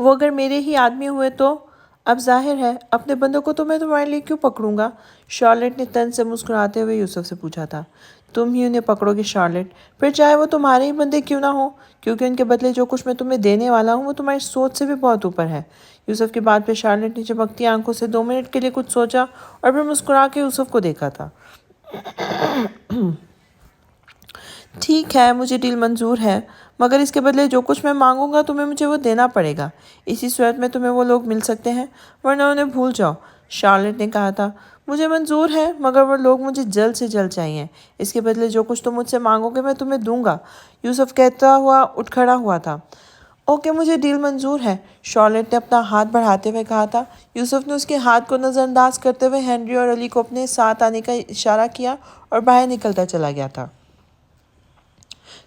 وہ اگر میرے ہی آدمی ہوئے تو اب ظاہر ہے اپنے بندوں کو تو میں تمہارے لیے کیوں پکڑوں گا؟ شارلٹ نے طنز سے مسکراتے ہوئے یوسف سے پوچھا تھا۔ تم ہی انہیں پکڑو گے شارلٹ، پھر چاہے وہ تمہارے ہی بندے کیوں نہ ہوں، کیونکہ ان کے بدلے جو کچھ میں تمہیں دینے والا ہوں وہ تمہاری سوچ سے بھی بہت اوپر ہے۔ یوسف کی بات پہ شارلٹ نے چمکتی آنکھوں سے 2 منٹ کے لیے کچھ سوچا اور پھر مسکرا کے یوسف کو دیکھا تھا۔ ٹھیک ہے، مجھے ڈیل منظور ہے، مگر اس کے بدلے جو کچھ میں مانگوں گا تمہیں مجھے وہ دینا پڑے گا۔ اسی صورت میں تمہیں وہ لوگ مل سکتے ہیں، ورنہ انہیں بھول جاؤ۔ شارلٹ نے کہا تھا، مجھے منظور ہے، مگر وہ لوگ مجھے جلد سے جلد چاہیے۔ اس کے بدلے جو کچھ تم مجھ سے مانگو گے میں تمہیں دوں گا، یوسف کہتا ہوا اٹھ کھڑا ہوا تھا۔ اوکے، مجھے ڈیل منظور ہے، شارلٹ نے اپنا ہاتھ بڑھاتے ہوئے کہا تھا۔ یوسف نے اس کے ہاتھ کو نظر انداز کرتے ہوئے ہنری اور علی کو اپنے ساتھ آنے کا اشارہ کیا اور باہر نکلتا چلا گیا تھا۔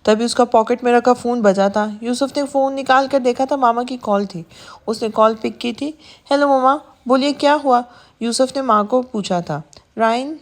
تبھی اس کا پاکٹ میں رکھا فون بجا تھا۔ یوسف نے فون نکال کر دیکھا تھا، ماما کی کال تھی۔ اس نے کال پک کی تھی۔ ہیلو ماما، بولیے کیا ہوا؟ یوسف نے ماں کو پوچھا تھا۔ رائن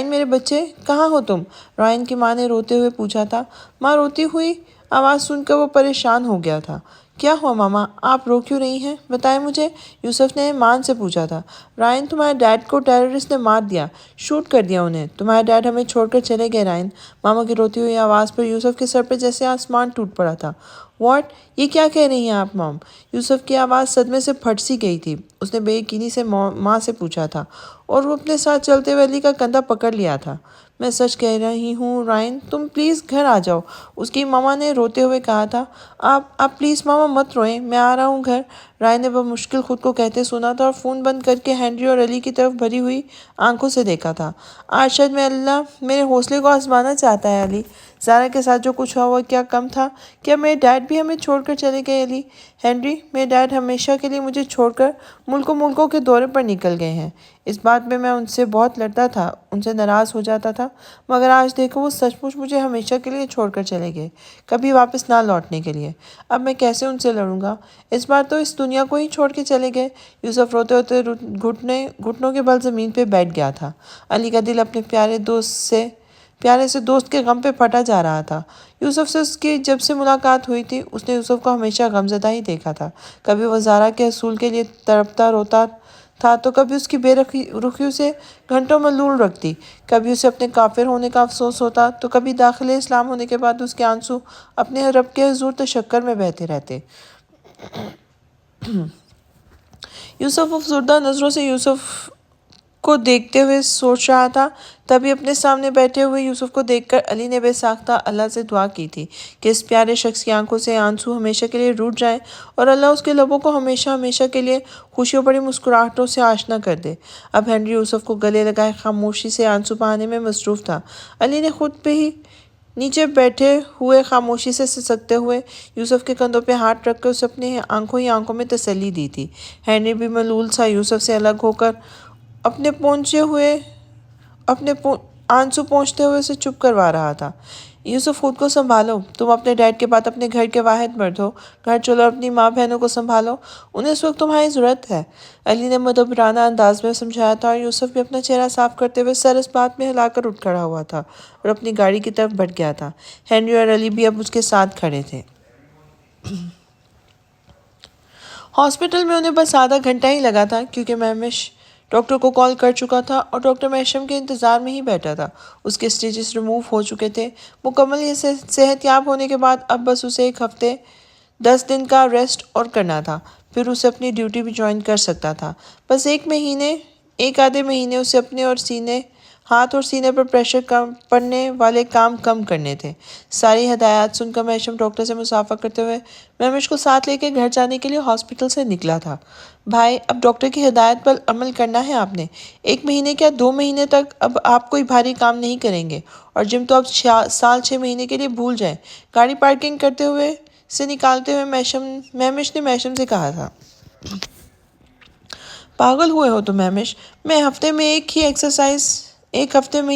میرے بچے، کہاں ہو تم؟ رائن کی ماں نے روتے ہوئے پوچھا تھا۔ ماں روتی ہوئی آواز سن کر وہ پریشان ہو گیا تھا۔ کیا ہوا ماما، آپ رو کیوں رہی ہیں؟ بتائیں مجھے، یوسف نے ماں سے پوچھا تھا۔ رائن، تمہارے ڈیڈ کو ٹیررسٹ نے مار دیا، شوٹ کر دیا انہیں۔ تمہارے ڈیڈ ہمیں چھوڑ کر چلے گئے رائن۔ ماما کی روتی ہوئی آواز پر یوسف کے سر پہ جیسے آسمان ٹوٹ پڑا تھا۔ واٹ؟ یہ کیا کہہ رہی ہیں آپ مام؟ یوسف کی آواز صدمے سے پھٹ سی گئی تھی۔ اس نے بے یقینی سے ماں سے پوچھا تھا اور وہ اپنے ساتھ چلتے ہوئے علی کا کندھا پکڑ لیا تھا۔ میں سچ کہہ رہی ہوں رائن، تم پلیز گھر آ جاؤ، اس کی ماما نے روتے ہوئے کہا تھا۔ آپ پلیز ماما مت روئیں، میں آ رہا ہوں گھر، رائن نے بمشکل خود کو کہتے سنا تھا اور فون بند کر کے ہنری اور علی کی طرف بھری ہوئی آنکھوں سے دیکھا تھا۔ آج شاید میں اللہ میرے حوصلے کو آزمانا چاہتا ہے علی۔ زارا کے ساتھ جو کچھ ہوا وہ کیا کم تھا؟ کیا میرے ڈیڈ بھی ہمیں چھوڑ کر چلے گئے علی؟ ہنری، میرے ڈیڈ ہمیشہ کے لیے مجھے چھوڑ کر ملکوں کے دورے پر نکل گئے ہیں۔ اس بات میں ان سے بہت لڑتا تھا، ان سے ناراض ہو جاتا تھا، مگر آج دیکھو وہ سچ مچ مجھے ہمیشہ کے لیے چھوڑ کر چلے گئے، کبھی واپس نہ لوٹنے کے لیے۔ اب میں کیسے ان سے لڑوں گا؟ اس بار تو اس دنیا کو ہی چھوڑ کے چلے گئے۔ یوسف روتے روتے گھٹنوں کے بل زمین پہ بیٹھ گیا تھا۔ علی کا دل اپنے پیارے سے دوست کے غم پہ پھٹا جا رہا تھا۔ یوسف سے اس کی جب سے ملاقات ہوئی تھی اس نے یوسف کو ہمیشہ غمزدہ ہی دیکھا تھا۔ کبھی وہ زارا کے حصول کے لیے تڑپتا روتا تھا تو کبھی اس کی بے رخیوں سے گھنٹوں ملول رکھتی، کبھی اسے اپنے کافر ہونے کا افسوس ہوتا تو کبھی داخل اسلام ہونے کے بعد اس کے آنسو اپنے رب کے حضور تشکر میں بہتے رہتے۔ یوسف افسردہ نظروں سے یوسف کو دیکھتے ہوئے سوچ رہا تھا، تبھی اپنے سامنے بیٹھے ہوئے یوسف کو دیکھ کر علی نے بے ساختہ اللہ سے دعا کی تھی کہ اس پیارے شخص کی آنکھوں سے آنسو ہمیشہ کے لیے روٹ جائیں اور اللہ اس کے لبوں کو ہمیشہ کے لیے خوشیوں بڑی مسکراہٹوں سے آشنا کر دے۔ اب ہنری یوسف کو گلے لگائے خاموشی سے آنسو بہانے میں مصروف تھا۔ علی نے خود پہ ہی نیچے بیٹھے ہوئے خاموشی سے سسکتے ہوئے یوسف کے کندھوں پہ ہاتھ رکھ کر اسے اپنی آنکھوں میں تسلی دی تھی۔ ہنری بھی ملول سا یوسف سے الگ ہو کر اپنے آنسو پونچھتے ہوئے اسے چپ کروا رہا تھا۔ یوسف، خود کو سنبھالو، تم اپنے ڈیڈ کے بعد اپنے گھر کے واحد مرد ہو، گھر چلو اور اپنی ماں بہنوں کو سنبھالو، انہیں اس وقت تمہاری ضرورت ہے، علی نے مدبرانہ انداز میں سمجھایا تھا اور یوسف بھی اپنا چہرہ صاف کرتے ہوئے سر اس بات میں ہلا کر اٹھ کھڑا ہوا تھا اور اپنی گاڑی کی طرف بڑھ گیا تھا۔ ہنری اور علی بھی اب اس کے ساتھ کھڑے تھے۔ ہاسپٹل میں انہیں بس آدھا گھنٹہ ہی لگا تھا کیونکہ مہمش ڈاکٹر کو کال کر چکا تھا اور ڈاکٹر محشم کے انتظار میں ہی بیٹھا تھا۔ اس کے سٹیچز ریموو ہو چکے تھے۔ مکمل یہ صحت یاب ہونے کے بعد اب بس اسے 1 ہفتے 10 دن کا ریسٹ اور کرنا تھا، پھر اسے اپنی ڈیوٹی بھی جوائن کر سکتا تھا۔ بس ایک آدھے مہینے اسے اپنے ہاتھ اور سینے پر پریشر پڑنے والے کام کم کرنے تھے۔ ساری ہدایات سن کر محشم ڈاکٹر سے مصافحہ کرتے ہوئے مہمش کو ساتھ لے کے گھر جانے کے لیے ہاسپٹل سے نکلا تھا۔ بھائی، اب ڈاکٹر کی ہدایت پر عمل کرنا ہے آپ نے۔ 1 مہینے کیا 2 مہینے تک اب آپ کوئی بھاری کام نہیں کریں گے، اور جم تو اب سال 6 مہینے کے لیے بھول جائیں۔ گاڑی پارکنگ کرتے ہوئے سے نکالتے ہوئے مہمش نے محشم سے کہا تھا۔ پاگل ہوئے ہو تم مہمش، میں ہفتے میں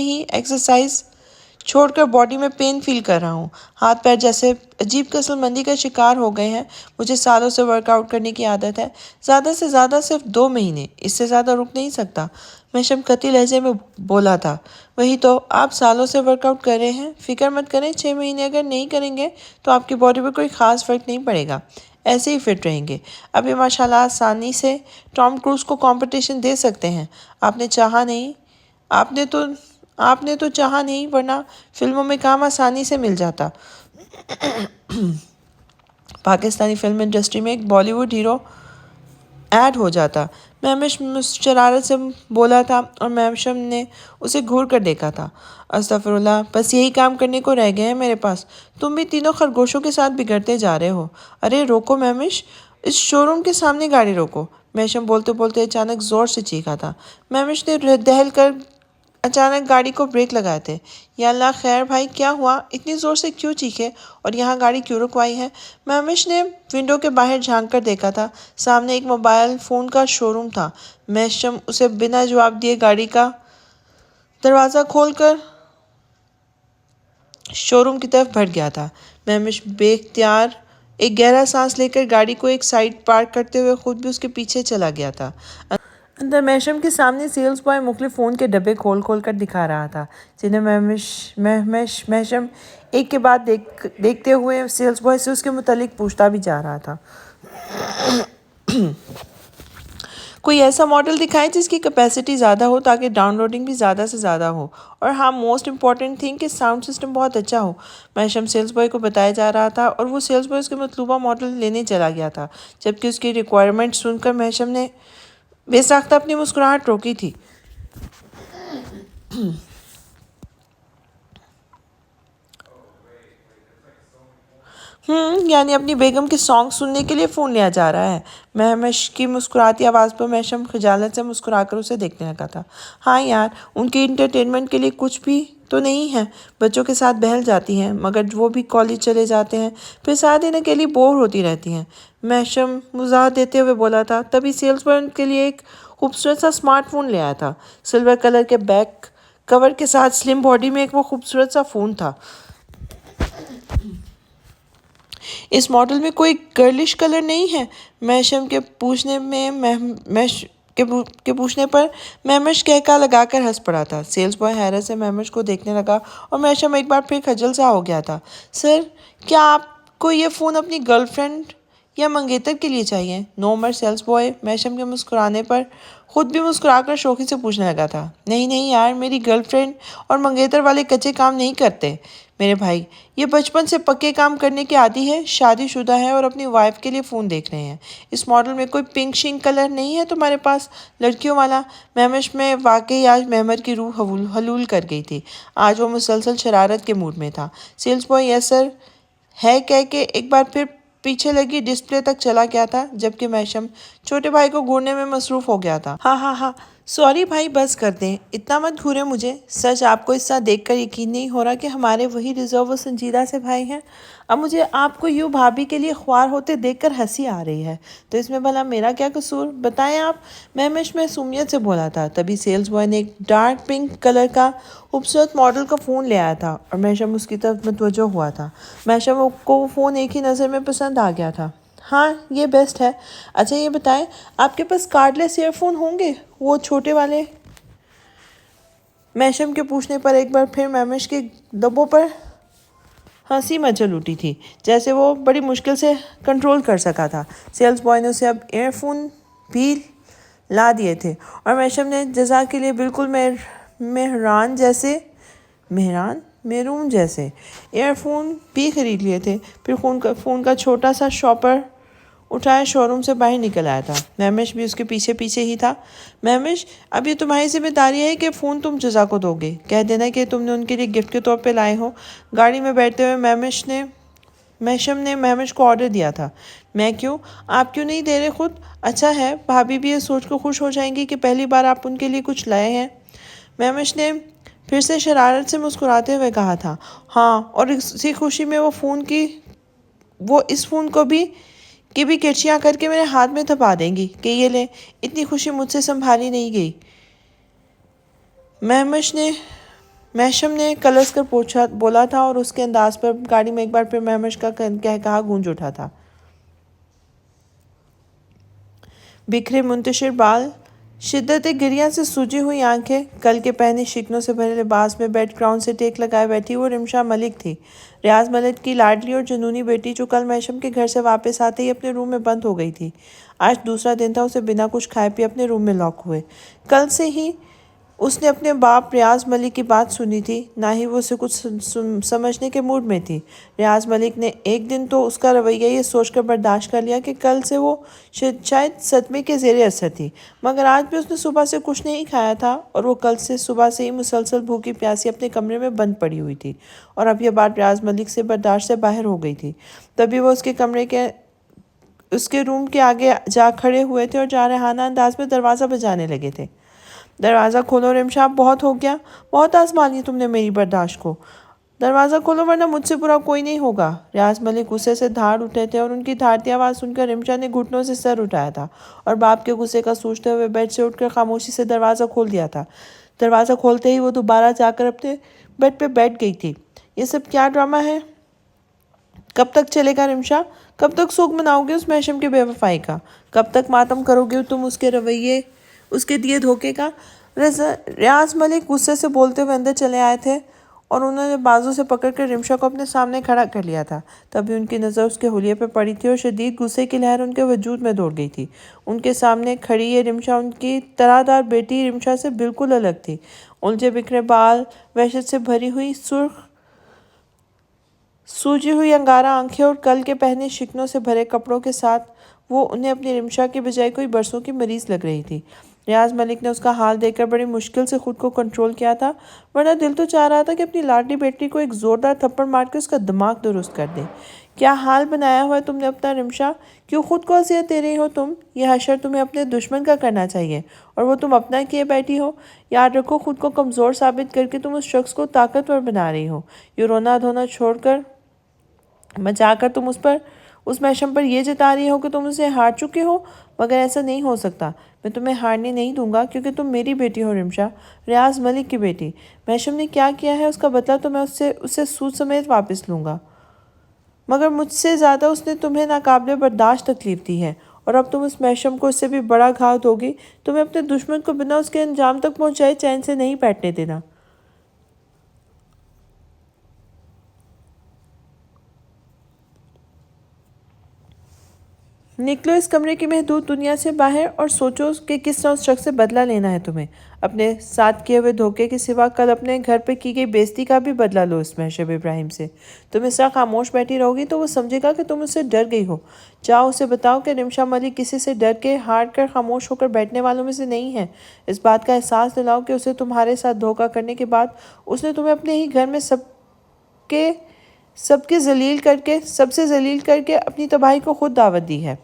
ہی ایکسرسائز چھوڑ کر باڈی میں پین فیل کر رہا ہوں، ہاتھ پیر جیسے عجیب کسل مندی کا شکار ہو گئے ہیں۔ مجھے سالوں سے ورک آؤٹ کرنے کی عادت ہے، زیادہ سے زیادہ صرف 2 مہینے، اس سے زیادہ رک نہیں سکتا، محشم قطعی لہجے میں بولا تھا۔ وہی تو، آپ سالوں سے ورک آؤٹ کر رہے ہیں، فکر مت کریں، 6 مہینے اگر نہیں کریں گے تو آپ کی باڈی پر کوئی خاص فرق نہیں پڑے گا۔ ایسے ہی فٹ رہیں گے. ابھی ماشاءاللہ آسانی سے ٹام کروز کو کمپٹیشن دے سکتے ہیں. آپ نے چاہا نہیں آپ نے تو چاہا نہیں، ورنہ فلموں میں کام آسانی سے مل جاتا. پاکستانی فلم انڈسٹری میں ایک بالی ووڈ ہیرو ایڈ ہو جاتا. مہمش شرارت سے بولا تھا اور محشم نے اسے گھور کر دیکھا تھا. استغفر اللہ، بس یہی کام کرنے کو رہ گئے ہیں میرے پاس. تم بھی تینوں خرگوشوں کے ساتھ بگڑتے جا رہے ہو. ارے روکو مہمش، اس شو روم کے سامنے گاڑی روکو. محشم بولتے بولتے اچانک زور سے چیخا تھا. مہمش نے دہل کر اچانک گاڑی کو بریک لگائے تھے. یا اللہ، خیر بھائی کیا ہوا؟ اتنی زور سے کیوں چیخے اور یہاں گاڑی کیوں رکوائی ہے؟ مہمش نے ونڈو کے باہر جھانک کر دیکھا تھا. سامنے ایک موبائل فون کا شو روم تھا. محشم اسے بنا جواب دیے گاڑی کا دروازہ کھول کر شو روم کی طرف بڑھ گیا تھا. مہمش بے اختیار ایک گہرا سانس لے کر گاڑی کو ایک سائڈ پارک کرتے ہوئے خود بھی اس کے پیچھے چلا گیا تھا. اندر محشم کے سامنے سیلز بوائے مختلف فون کے ڈبے کھول کھول کر دکھا رہا تھا، جنہیں محشم ایک کے بعد دیکھتے ہوئے سیلز بوائے سے اس کے متعلق پوچھتا بھی جا رہا تھا. کوئی ایسا ماڈل دکھائیں جس کی کیپیسٹی زیادہ ہو تاکہ ڈاؤن لوڈنگ بھی زیادہ سے زیادہ ہو، اور ہاں موسٹ امپورٹنٹ تھنگ کہ ساؤنڈ سسٹم بہت اچھا ہو. محشم سیلز بوائے کو بتایا جا رہا تھا اور وہ سیلز بوائے اس کے مطلوبہ ماڈل لینے چلا گیا تھا، جبکہ اس کی ریکوائرمنٹ سن کر محشم نے بے ساختہ اپنی مسکراہٹ روکی تھی. یعنی اپنی بیگم کے سانگ سننے کے لیے فون لیا جا رہا ہے. مہمش کی مسکراتی آواز پر محشم خجالت سے مسکرا کر اسے دیکھنے لگا تھا. ہاں یار، ان کی انٹرٹینمنٹ کے لیے کچھ بھی تو نہیں ہے. بچوں کے ساتھ بہل جاتی ہیں، مگر وہ بھی کالج چلے جاتے ہیں، پھر سارا دن اکیلی بور ہوتی رہتی ہیں. محشم مزاح دیتے ہوئے بولا تھا. تبھی سیلز بوائے ان کے لیے ایک خوبصورت سا اسمارٹ فون لے آیا تھا. سلور کلر کے بیک کور کے ساتھ سلم باڈی میں ایک وہ خوبصورت سا فون تھا. اس ماڈل میں کوئی گرلش کلر نہیں ہے؟ محشم کے پوچھنے پر مہمش کہکا لگا کر ہنس پڑا تھا. سیلز بوائے حیرت سے مہمش کو دیکھنے لگا اور محشم ایک بار پھر خجل سا ہو گیا تھا. سر، کیا آپ کو یہ فون اپنی گرل فرینڈ یا منگیتر کے لیے چاہیے؟ نو عمر سیلز بوائے محشم کے مسکرانے پر خود بھی مسکرا کر شوخی سے پوچھنے لگا تھا. نہیں نہیں یار، میری گرل فرینڈ اور منگیتر والے کچے کام نہیں کرتے میرے بھائی. یہ بچپن سے پکے کام کرنے کے عادی ہے، شادی شدہ ہے اور اپنی وائف کے لیے فون دیکھ رہے ہیں. اس ماڈل میں کوئی پنک شنک کلر نہیں ہے تمہارے پاس، لڑکیوں والا؟ مہمش میں واقعی آج مہمر کی روح حلول کر گئی تھی. آج وہ مسلسل شرارت کے موڈ میں تھا. سیلز بوائے یس سر ہے کہہ کے ایک بار پھر پیچھے لگی ڈسپلے تک چلا گیا تھا، جبکہ محشم چھوٹے بھائی کو گھورنے میں مصروف ہو گیا تھا. ہاں ہاں ہاں، سوری بھائی، بس کر دیں، اتنا مت گھوریں مجھے. سچ آپ کو اس طرح دیکھ کر یقین نہیں ہو رہا کہ ہمارے وہی ریزرو و سنجیدہ سے بھائی ہیں. اب مجھے آپ کو یوں بھابھی کے لیے خوار ہوتے دیکھ کر ہنسی آ رہی ہے، تو اس میں بھلا میرا کیا قصور؟ بتائیں آپ. مہمش معصومیت سے بولا تھا. تبھی سیلز بوائے نے ایک ڈارک پنک کلر کا خوبصورت ماڈل کا فون لے آیا تھا اور محشم اس کی طرف متوجہ ہوا تھا. محشم کو وہ فون ایک ہی نظر میں پسند آ گیا تھا. ہاں یہ بیسٹ ہے. اچھا یہ بتائیں، آپ کے پاس کارڈ لیس ایئر فون ہوں گے، وہ چھوٹے والے؟ محشم کے پوچھنے پر ایک بار پھر مہمش کے لبوں پر ہنسی مچل اٹھی تھی، جیسے وہ بڑی مشکل سے کنٹرول کر سکا تھا. سیلز بوائے نے اسے اب ایئر فون بھی لا دیے تھے اور محشم نے جزا کے لیے بالکل میرون جیسے ایئر فون بھی خرید لیے تھے. پھر فون کا چھوٹا سا شاپر اٹھائے شو روم سے باہر نکل آیا تھا. مہمش بھی اس کے پیچھے پیچھے ہی تھا. مہمش، اب یہ تمہاری ذمہ داری ہے کہ فون تم جزا کو دو گے. کہہ دینا کہ تم نے ان کے لیے گفٹ کے طور پہ لائے ہو. گاڑی میں بیٹھتے ہوئے محشم نے مہمش کو آرڈر دیا تھا. میں کیوں؟ آپ کیوں نہیں دے رہے خود؟ اچھا ہے، بھابھی بھی یہ سوچ کر خوش ہو جائیں گی کہ پہلی بار آپ ان کے لیے کچھ لائے ہیں. مہمش نے پھر سے شرارت سے مسکراتے ہوئے کہا تھا. ہاں، اور اسی خوشی میں وہ اس فون کو بھی کرچیاں کر کے میرے ہاتھ میں تھپا دیں گی کہ یہ لیں. اتنی خوشی مجھ سے سنبھالی نہیں گئی. محشم نے کلرز کر بولا تھا اور اس کے انداز پر گاڑی میں ایک بار پھر مہمش کا کہا گونج اٹھا تھا. بکھرے منتشر بال شدت گریہ سے سوجی ہوئی آنکھیں، کل کے پہنے شکنوں سے بھرے لباس میں بیڈ گراؤنڈ سے ٹیک لگائے بیٹھی وہ رمشا ملک تھی، ریاض ملک کی لاڈلی اور جنونی بیٹی، جو کل میشم کے گھر سے واپس آتے ہی اپنے روم میں بند ہو گئی تھی۔ آج دوسرا دن تھا، اسے بنا کچھ کھائے پیے اپنے روم میں لاک ہوئے۔ کل سے ہی اس نے اپنے باپ ریاض ملک کی بات سنی تھی، نہ ہی وہ اسے کچھ سمجھنے کے موڈ میں تھی۔ ریاض ملک نے ایک دن تو اس کا رویہ یہ سوچ کر برداشت کر لیا کہ کل سے وہ شاید صدمے کے زیر اثر تھی، مگر آج بھی اس نے صبح سے کچھ نہیں کھایا تھا اور وہ کل سے صبح سے ہی مسلسل بھوکی پیاسی اپنے کمرے میں بند پڑی ہوئی تھی، اور اب یہ بات ریاض ملک سے برداشت سے باہر ہو گئی تھی۔ تبھی وہ اس کے روم کے آگے جا کھڑے ہوئے تھے اور جارحانہ انداز میں دروازہ بجانے لگے تھے۔ دروازہ کھولو رمشا، اب بہت ہو گیا، بہت آزما لی تم نے میری برداشت کو، دروازہ کھولو ورنہ مجھ سے برا کوئی نہیں ہوگا۔ ریاض ملک غصے سے دھاڑ اٹھے تھے اور ان کی دھاڑتی آواز سن کر رمشا نے گھٹنوں سے سر اٹھایا تھا اور باپ کے غصے کا سوچتے ہوئے بیڈ سے اٹھ کر خاموشی سے دروازہ کھول دیا تھا۔ دروازہ کھولتے ہی وہ دوبارہ جا کر اپنے بیڈ پہ بیٹھ گئی تھی۔ یہ سب کیا ڈرامہ ہے؟ کب تک چلے گا رمشا؟ کب تک سوگ مناؤ گے اس میشم کے بے وفائی کا؟ کب تک ماتم کرو گے تم اس کے رویے، اس کے دیے دھوکے کا؟ ریاض ملک غصے سے بولتے ہوئے اندر چلے آئے تھے اور انہوں نے بازو سے پکڑ کر رمشا کو اپنے سامنے کھڑا کر لیا تھا۔ تبھی ان کی نظر اس کے حلیے پہ پڑی تھی اور شدید غصے کی لہر ان کے وجود میں دوڑ گئی تھی۔ ان کے سامنے کھڑی یہ رمشا ان کی طرح دار بیٹی رمشا سے بالکل الگ تھی۔ الجھے بکھرے بال، وحشت سے بھری ہوئی سرخ سوجی ہوئی انگارہ آنکھیں اور کل کے پہنے شکنوں سے بھرے کپڑوں کے ساتھ وہ انہیں اپنی رمشا کی بجائے کوئی برسوں کی مریض لگ رہی تھی۔ ریاض ملک نے اس کا حال دیکھ کر بڑی مشکل سے خود کو کنٹرول کیا تھا، ورنہ دل تو چاہ رہا تھا کہ اپنی لاڈلی بیٹی کو ایک زوردار تھپڑ مار کے اس کا دماغ درست کر دے۔ کیا حال بنایا ہوا ہے تم نے اپنا رمشا؟ کیوں خود کو اذیت دے رہی ہو تم؟ یہ حشر تمہیں اپنے دشمن کا کرنا چاہیے اور وہ تم اپنا کیے بیٹھی ہو۔ یاد رکھو، خود کو کمزور ثابت کر کے تم اس شخص کو طاقتور بنا رہی ہو۔ یہ رونا دھونا چھوڑ کر مچا کر تم اس میشم پر یہ جتا رہی ہو کہ تم اسے ہار چکے ہو، مگر ایسا نہیں ہو سکتا۔ میں تمہیں ہارنے نہیں دوں گا کیونکہ تم میری بیٹی ہو رمشا، ریاض ملک کی بیٹی۔ میشم نے کیا کیا ہے اس کا بدلہ تو میں اسے سود سمیت واپس لوں گا، مگر مجھ سے زیادہ اس نے تمہیں ناقابل برداشت تکلیف دی ہے، اور اب تم اس میشم کو اس سے بھی بڑا گھاؤ دو گی۔ تمہیں اپنے دشمن کو بنا اس کے انجام تک پہنچائے چین سے نہیں بیٹھنے دینا۔ نکلو اس کمرے کی محدود دنیا سے باہر اور سوچو کہ کس طرح اس شخص سے بدلہ لینا ہے تمہیں۔ اپنے ساتھ کیے ہوئے دھوکے کے سوا کل اپنے گھر پہ کی گئی بےزتی کا بھی بدلہ لو اس میشم ابراہیم سے۔ تم اس طرح خاموش بیٹھی رہو گی تو وہ سمجھے گا کہ تم اس سے ڈر گئی ہو۔ جاؤ اسے بتاؤ کہ رمشا ملک کسی سے ڈر کے ہار کر خاموش ہو کر بیٹھنے والوں میں سے نہیں ہے۔ اس بات کا احساس دلاؤ کہ اسے تمہارے ساتھ دھوکہ کرنے کے بعد اس نے تمہیں اپنے ہی گھر میں سب سے ذلیل کر کے اپنی تباہی کو خود دعوت دی ہے۔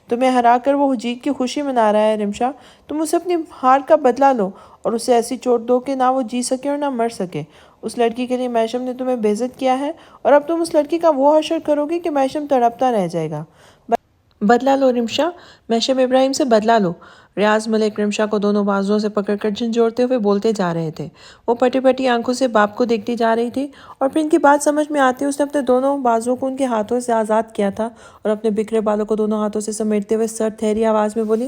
تمہیں ہرا کر وہ جیت کی خوشی منا رہا ہے رمشا۔ تم اسے اپنی ہار کا بدلہ لو اور اسے ایسی چوٹ دو کہ نہ وہ جی سکے اور نہ مر سکے۔ اس لڑکی کے لیے میشم نے تمہیں بے عزت کیا ہے اور اب تم اس لڑکی کا وہ حشر کرو گی کہ میشم تڑپتا رہ جائے گا۔ بدلہ لو رمشا، میشم ابراہیم سے بدلہ لو۔ ریاض ملک رمشا کو دونوں بازوؤں سے پکڑ کر جھنجھوڑتے ہوئے بولتے جا رہے تھے۔ وہ پٹی پٹی آنکھوں سے باپ کو دیکھتی جا رہی تھی اور پھر ان کی بات سمجھ میں آتی اس نے اپنے دونوں بازوؤں کو ان کے ہاتھوں سے آزاد کیا تھا اور اپنے بکھرے بالوں کو دونوں ہاتھوں سے سمیٹتے ہوئے سر ٹھہری آواز میں بولی،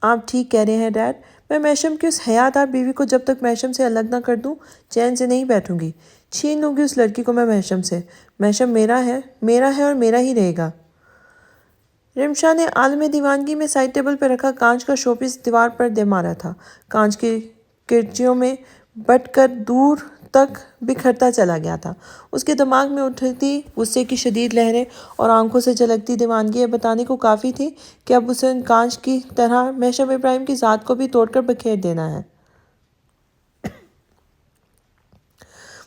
آپ ٹھیک کہہ رہے ہیں ڈیڈ، میں میشم کی اس حیادار بیوی کو جب تک میشم سے الگ نہ کر دوں چین سے نہیں بیٹھوں گی۔ چھین لوں گی اس لڑکی کو میں میشم سے۔ میشم میرا ہے اور میرا ہی رہے گا۔ رمشا نے عالم دیوانگی میں سائڈ ٹیبل پہ رکھا کانچ کا شو پیس دیوار پر دے مارا تھا۔ کانچ کی کرچیوں میں بٹ کر دور تک بکھرتا چلا گیا تھا۔ اس کے دماغ میں اٹھتی غصے کی شدید لہریں اور آنکھوں سے جھلکتی دیوانگی یہ بتانے کو کافی تھی کہ اب اسے ان کانچ کی طرح میشم ابراہیم کی ذات کو بھی توڑ کر بکھیر دینا ہے۔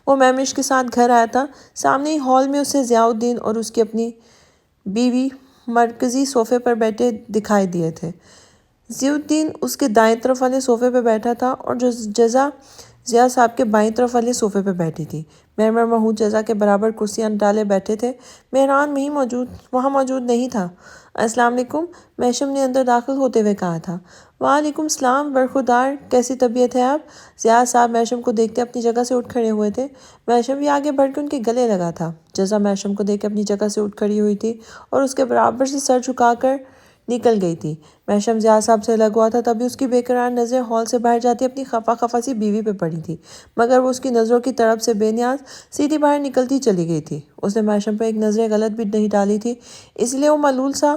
وہ مہمش کے ساتھ گھر آیا تھا۔ سامنے ہی ہال میں اسے ضیاء الدین اور اس کی اپنی بیوی مرکزی صوفے پر بیٹھے دکھائی دیے تھے۔ ضیاء الدین اس کے دائیں طرف والے صوفے پہ بیٹھا تھا اور جزا ضیاء صاحب کے بائیں طرف والے صوفے پہ بیٹھی تھی۔ مہر محمود جزا کے برابر کرسیاں ڈالے بیٹھے تھے۔ مہران وہاں موجود نہیں تھا۔ السلام علیکم، میشم نے اندر داخل ہوتے ہوئے کہا تھا۔ وعلیکم السلام برخودار، کیسی طبیعت ہے آپ؟ ضیاء صاحب میشم کو دیکھتے اپنی جگہ سے اٹھ کھڑے ہوئے تھے۔ میشم بھی آگے بڑھ کے ان کے گلے لگا تھا۔ جزا میشم کو دیکھ کے اپنی جگہ سے اٹھ کھڑی ہوئی تھی اور اس کے برابر سے سر جھکا کر نکل گئی تھی۔ محشم ضیاء صاحب سے الگ ہوا تھا تبھی اس کی بے قرار نظریں ہال سے باہر جاتی اپنی خفا خفا سی بیوی پہ پڑی تھی، مگر وہ اس کی نظروں کی طرف سے بے نیاز سیدھی باہر نکلتی چلی گئی تھی۔ اس نے محشم پہ ایک نظر غلط بھی نہیں ڈالی تھی، اس لیے وہ ملول سا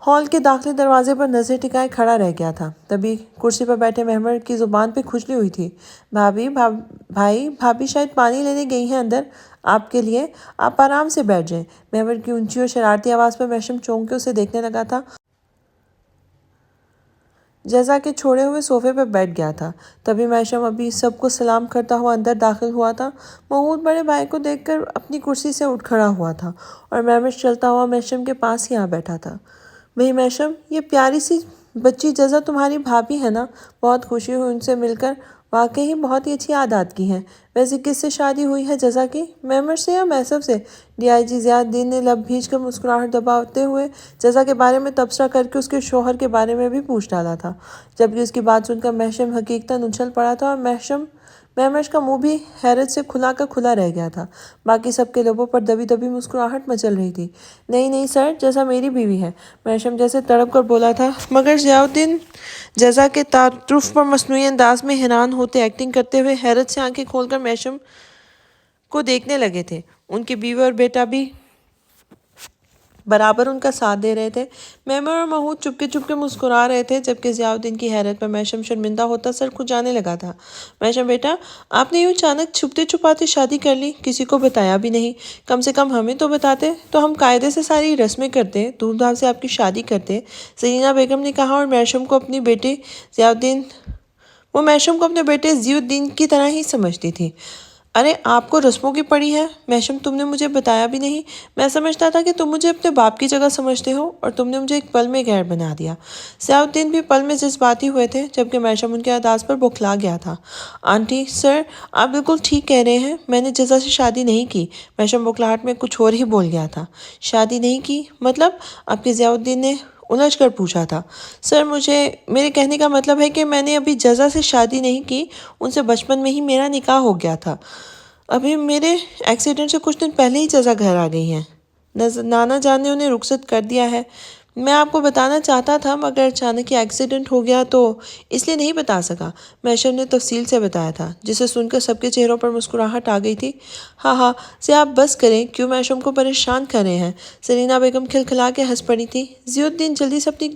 ہال کے داخلی دروازے پر نظر ٹکائے کھڑا رہ گیا تھا۔ تبھی کرسی پر بیٹھے مہمر کی زبان پہ کھجلی ہوئی تھی۔ بھابی شاید پانی لینے گئی ہیں اندر، آپ کے لیے، آپ آرام سے بیٹھ جائیں۔ مہمر کی اونچی اور شرارتی آواز پر محشم چونک کے اسے دیکھنے لگا تھا۔ جزا کے چھوڑے ہوئے صوفے پہ بیٹھ گیا تھا۔ تبھی محشم ابھی سب کو سلام کرتا ہوا اندر داخل ہوا تھا۔ محمود بڑے بھائی کو دیکھ کر اپنی کرسی سے اٹھ کھڑا ہوا تھا اور مہمش چلتا ہوا محشم کے پاس ہی آ بیٹھا تھا۔ بھئی محشم، یہ پیاری سی بچی جزا تمہاری بھابی ہے نا؟ بہت خوشی ہوئی ان سے مل کر، واقعی بہت ہی اچھی عادات کی ہیں۔ ویسے کس سے شادی ہوئی ہے جزا کی، مہمر سے یا محسب سے؟ ڈی آئی جی ضیاء الدین نے لب بھیج کر مسکراہٹ دباتے ہوئے جزا کے بارے میں تبصرہ کر کے اس کے شوہر کے بارے میں بھی پوچھ ڈالا تھا، جبکہ اس کی بات سن کر محشم حقیقتاً اچھل پڑا تھا اور مہمش کا منہ بھی حیرت سے کھلا کا کھلا رہ گیا تھا۔ باقی سب کے لبوں پر دبی دبی مسکراہٹ مچل رہی تھی۔ نہیں نہیں سر، جزا میری بیوی ہے، محشم جیسے تڑپ کر بولا تھا، مگر ضیاء الدین جزا کے تعارف پر مصنوعی انداز میں حیران ہوتے ایکٹنگ کرتے ہوئے حیرت سے آنکھیں کھول کر محشم کو دیکھنے لگے تھے۔ ان کی بیوی اور بیٹا بھی برابر ان کا ساتھ دے رہے تھے۔ مہمر اور محمود چپ کے مسکرا رہے تھے، جبکہ ضیاء الدین کی حیرت پر محشم شرمندہ ہوتا سر کھجانے لگا تھا۔ محشم بیٹا، آپ نے یوں اچانک چھپتے چھپاتے شادی کر لی، کسی کو بتایا بھی نہیں؟ کم سے کم ہمیں تو بتاتے تو ہم قاعدے سے ساری رسمیں کرتے، دھوم دھام سے آپ کی شادی کرتے، سرینا بیگم نے کہا، اور محشم کو اپنے بیٹے ضیاء الدین کی طرح ہی سمجھتی تھی۔ ارے آپ کو رسموں کی پڑی ہے محشم، تم نے مجھے بتایا بھی نہیں۔ میں سمجھتا تھا کہ تم مجھے اپنے باپ کی جگہ سمجھتے ہو اور تم نے مجھے ایک پل میں غیر بنا دیا۔ ضیاء الدین بھی پل میں جذباتی ہوئے تھے، جبکہ محشم ان کے انداز پر بوکھلا گیا تھا۔ آنٹی، سر، آپ بالکل ٹھیک کہہ رہے ہیں، میں نے جزا سے شادی نہیں کی۔ محشم بوکھلاہٹ میں کچھ اور ہی بول گیا تھا۔ شادی نہیں کی مطلب؟ آپ کے ضیاء الدین نے الجھ کر پوچھا تھا۔ سر، میرے کہنے کا مطلب ہے کہ میں نے ابھی جزا سے شادی نہیں کی، ان سے بچپن میں ہی میرا نکاح ہو گیا تھا۔ ابھی میرے ایکسیڈنٹ سے کچھ دن پہلے ہی جزا گھر آ گئی ہیں۔ نانا جان نے انہیں رخصت کر دیا ہے۔ میں آپ کو بتانا چاہتا تھا مگر اچانک ہی ایکسیڈنٹ ہو گیا تو اس لیے نہیں بتا سکا۔ محشم نے تفصیل سے بتایا تھا، جسے سن کر سب کے چہروں پر مسکراہٹ آ گئی تھی۔ ہاں ضیاء، آپ بس کریں، کیوں محشم کو پریشان کر رہے ہیں؟ سرینا بیگم کھلکھلا کے ہنس پڑی تھی۔ ضیاء الدین جلدی سے اپنی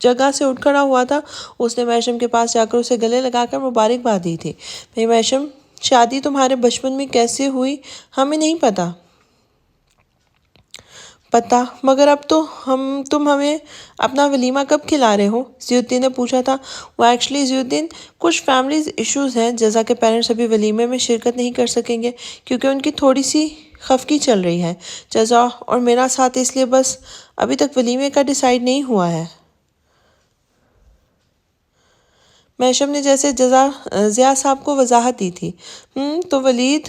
جگہ سے اٹھ کھڑا ہوا تھا۔ اس نے محشم کے پاس جا کر اسے گلے لگا کر مبارکباد دی تھی۔ بھئی محشم، شادی تمہارے بچپن میں کیسے ہوئی ہمیں نہیں پتا، مگر اب تو تم ہمیں اپنا ولیمہ کب کھلا رہے ہو؟ ضیاء الدین نے پوچھا تھا۔ وہ ایکچولی ضیاء الدین، کچھ فیملیز ایشوز ہیں، جزا کے پیرنٹس ابھی ولیمے میں شرکت نہیں کر سکیں گے کیونکہ ان کی تھوڑی سی خفگی چل رہی ہے۔ جزا اور میرا ساتھ، اس لیے بس ابھی تک ولیمے کا ڈیسائیڈ نہیں ہوا ہے۔ محشم نے جیسے ضیاء صاحب کو وضاحت دی تھی۔ تو ولید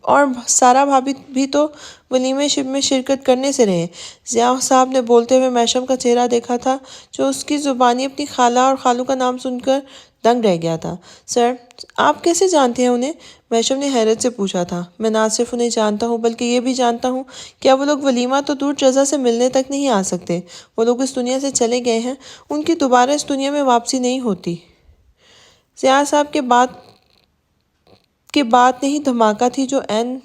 اور سارا بھابی بھی تو ولیمے میں شرکت کرنے سے رہے۔ ضیاء صاحب نے بولتے ہوئے محشم کا چہرہ دیکھا تھا، جو اس کی زبانی اپنی خالہ اور خالو کا نام سن کر دنگ رہ گیا تھا۔ سر، آپ کیسے جانتے ہیں انہیں؟ محشم نے حیرت سے پوچھا تھا۔ میں نہ صرف انہیں جانتا ہوں بلکہ یہ بھی جانتا ہوں کہ وہ لوگ ولیمہ تو دور جزا سے ملنے تک نہیں آ سکتے۔ وہ لوگ اس دنیا سے چلے گئے ہیں، ان کی دوبارہ اس دنیا میں واپسی نہیں ہوتی۔ ضیاء صاحب کے بات نہیں دھماکہ تھی جو عین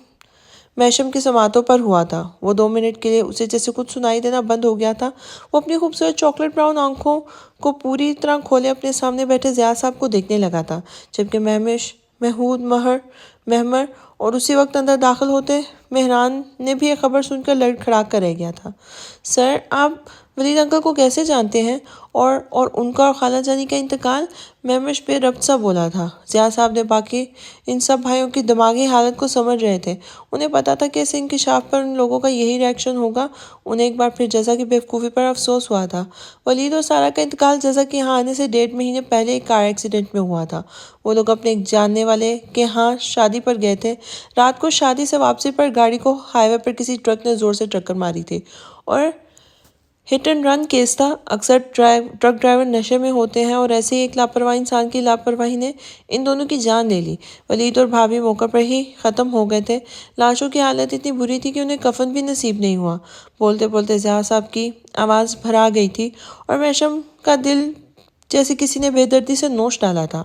محشم کے سماعتوں پر ہوا تھا۔ وہ 2 منٹ کے لیے اسے جیسے کچھ سنائی دینا بند ہو گیا تھا۔ وہ اپنی خوبصورت چاکلیٹ براؤن آنکھوں کو پوری طرح کھولے اپنے سامنے بیٹھے ضیاء صاحب کو دیکھنے لگا تھا، جبکہ محمود، مہمر اور اسی وقت اندر داخل ہوتے مہران نے بھی یہ خبر سن کر لڑکھڑا کر رہ گیا تھا۔ سر، آپ ولید انکل کو کیسے جانتے ہیں؟ اور ان کا اور خالہ جانی کا انتقال؟ مہمش بے ربط سا بولا تھا۔ ضیاء صاحب نے باقی ان سب بھائیوں کی دماغی حالت کو سمجھ رہے تھے۔ انہیں پتا تھا کہ اس انکشاف پر ان لوگوں کا یہی ری ایکشن ہوگا۔ انہیں ایک بار پھر جزا کی بیوقوفی پر افسوس ہوا تھا۔ ولید اور سارا کا انتقال جزا کے یہاں آنے سے 1.5 مہینے پہلے ایک کار ایکسیڈنٹ میں ہوا تھا۔ وہ لوگ اپنے ایک جاننے والے کے ہاں شادی پر گئے تھے۔ رات کو شادی سے واپسی پر گاڑی کو ہائی وے پر کسی ٹرک نے زور سے ٹکر ماری تھی اور ہٹ اینڈ رن کیس تھا۔ اکثر ٹرک ڈرائیور نشے میں ہوتے ہیں اور ایسے ہی ایک لاپرواہ انسان کی لاپرواہی نے ان دونوں کی جان لے لی۔ ولید اور بھابھی موقع پر ہی ختم ہو گئے تھے۔ لاشوں کی حالت اتنی بری تھی کہ انہیں کفن بھی نصیب نہیں ہوا۔ بولتے بولتے ضیاء صاحب کی آواز بھرا گئی تھی اور میشم کا دل جیسے کسی نے بے دردی سے نوچ ڈالا تھا۔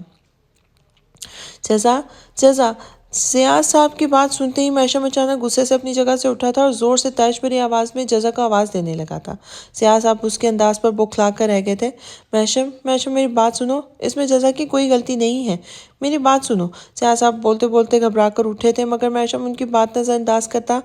جزا ضیاء صاحب کی بات سنتے ہی میشم اچانک غصے سے اپنی جگہ سے اٹھا تھا اور زور سے تیش بھری آواز میں جزا کو آواز دینے لگا تھا۔ ضیاء صاحب اس کے انداز پر بوکھلا کر رہ گئے تھے۔ میشم میری بات سنو، اس میں جزا کی کوئی غلطی نہیں ہے، میری بات سنو۔ ضیاء صاحب بولتے بولتے گھبرا کر اٹھے تھے مگر میشم ان کی بات نظر انداز کرتا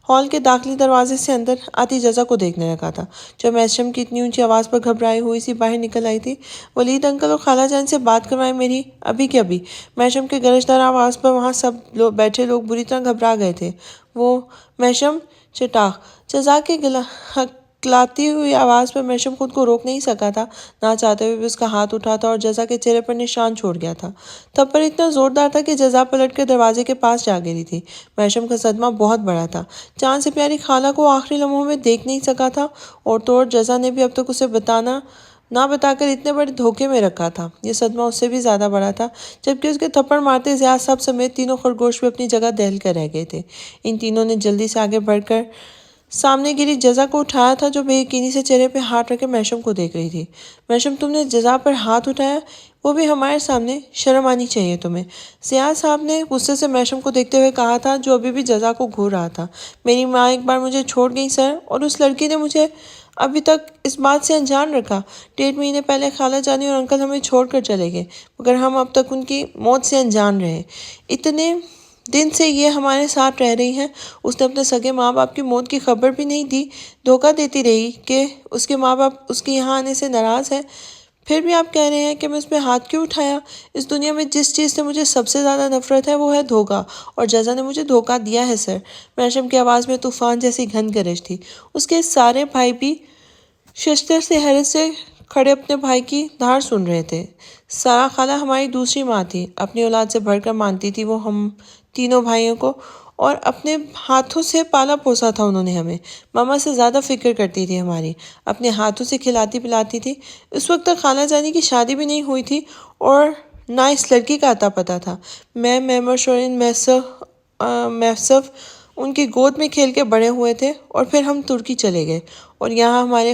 ہال کے داخلی دروازے سے اندر آتی جزا کو دیکھنے لگا تھا، جو میشم کی اتنی اونچی آواز پر گھبرائی ہوئی سی باہر نکل آئی تھی۔ ولید انکل اور خالہ جان سے بات کروائیں میری، ابھی کے ابھی۔ میشم کے گرجدار آواز پر وہاں سب بیٹھے لوگ بری طرح گھبرا گئے تھے۔ وہ میشم چٹاخ جزا کے کلاتی ہوئی آواز پر میشم خود کو روک نہیں سکا تھا، نہ چاہتے ہوئے بھی اس کا ہاتھ اٹھا تھا اور جزا کے چہرے پر نشان چھوڑ گیا تھا۔ تھپڑ اتنا زوردار تھا کہ جزا پلٹ کر دروازے کے پاس جا گری تھی۔ میشم کا صدمہ بہت بڑا تھا، جان سے پیاری خالہ کو آخری لمحوں میں دیکھ نہیں سکا تھا اور تو اور جزا نے بھی اب تک اسے نہ بتا کر اتنے بڑے دھوکے میں رکھا تھا۔ یہ صدمہ اس سے بھی زیادہ بڑا تھا جبکہ اس کے تھپڑ مارتے ضیاء صاحب سمیت تینوں خرگوش بھی اپنی جگہ دہل کر رہ گئے تھے۔ ان تینوں نے جلدی سے آگے بڑھ کر سامنے گری جزا کو اٹھایا تھا، جو بے یقینی سے چہرے پہ ہاتھ رکھے میشم کو دیکھ رہی تھی۔ میشم تم نے جزا پر ہاتھ اٹھایا، وہ بھی ہمارے سامنے، شرم آنی چاہیے تمہیں۔ ضیاء صاحب نے غصے سے میشم کو دیکھتے ہوئے کہا تھا، جو ابھی بھی جزا کو گھور رہا تھا۔ میری ماں ایک بار مجھے چھوڑ گئی سر، اور اس لڑکی نے مجھے ابھی تک اس بات سے انجان رکھا۔ 1.5 مہینے پہلے خالہ جانی اور انکل ہمیں چھوڑ کر چلے گئے مگر ہم اب تک ان کی موت سے انجان رہے۔ اتنے دن سے یہ ہمارے ساتھ رہ رہی ہیں، اس نے اپنے سگے ماں باپ کی موت کی خبر بھی نہیں دی، دھوکہ دیتی رہی کہ اس کے ماں باپ اس کے یہاں آنے سے ناراض ہیں۔ پھر بھی آپ کہہ رہے ہیں کہ میں اس پہ ہاتھ کیوں اٹھایا؟ اس دنیا میں جس چیز سے مجھے سب سے زیادہ نفرت ہے وہ ہے دھوکہ، اور جزا نے مجھے دھوکہ دیا ہے سر۔ میشم کی آواز میں طوفان جیسی گھن گرج تھی۔ اس کے سارے بھائی بھی ششدر سے حیرت سے کھڑے اپنے بھائی کی دھار سن رہے تھے۔ سارا خالہ ہماری دوسری ماں تھی، اپنی اولاد سے بڑھ کر مانتی تھی وہ ہم تینوں بھائیوں کو، اور اپنے ہاتھوں سے پالا پوسا تھا انہوں نے ہمیں۔ ماما سے زیادہ فکر کرتی تھی ہماری، اپنے ہاتھوں سے کھلاتی پلاتی تھی۔ اس وقت تک خالہ جانی کی شادی بھی نہیں ہوئی تھی اور نہ اس لڑکی کا اتا پتہ تھا۔ میں میمر شورین محسف ان کی گود میں کھیل کے بڑے ہوئے تھے اور پھر ہم ترکی چلے گئے اور یہاں ہمارے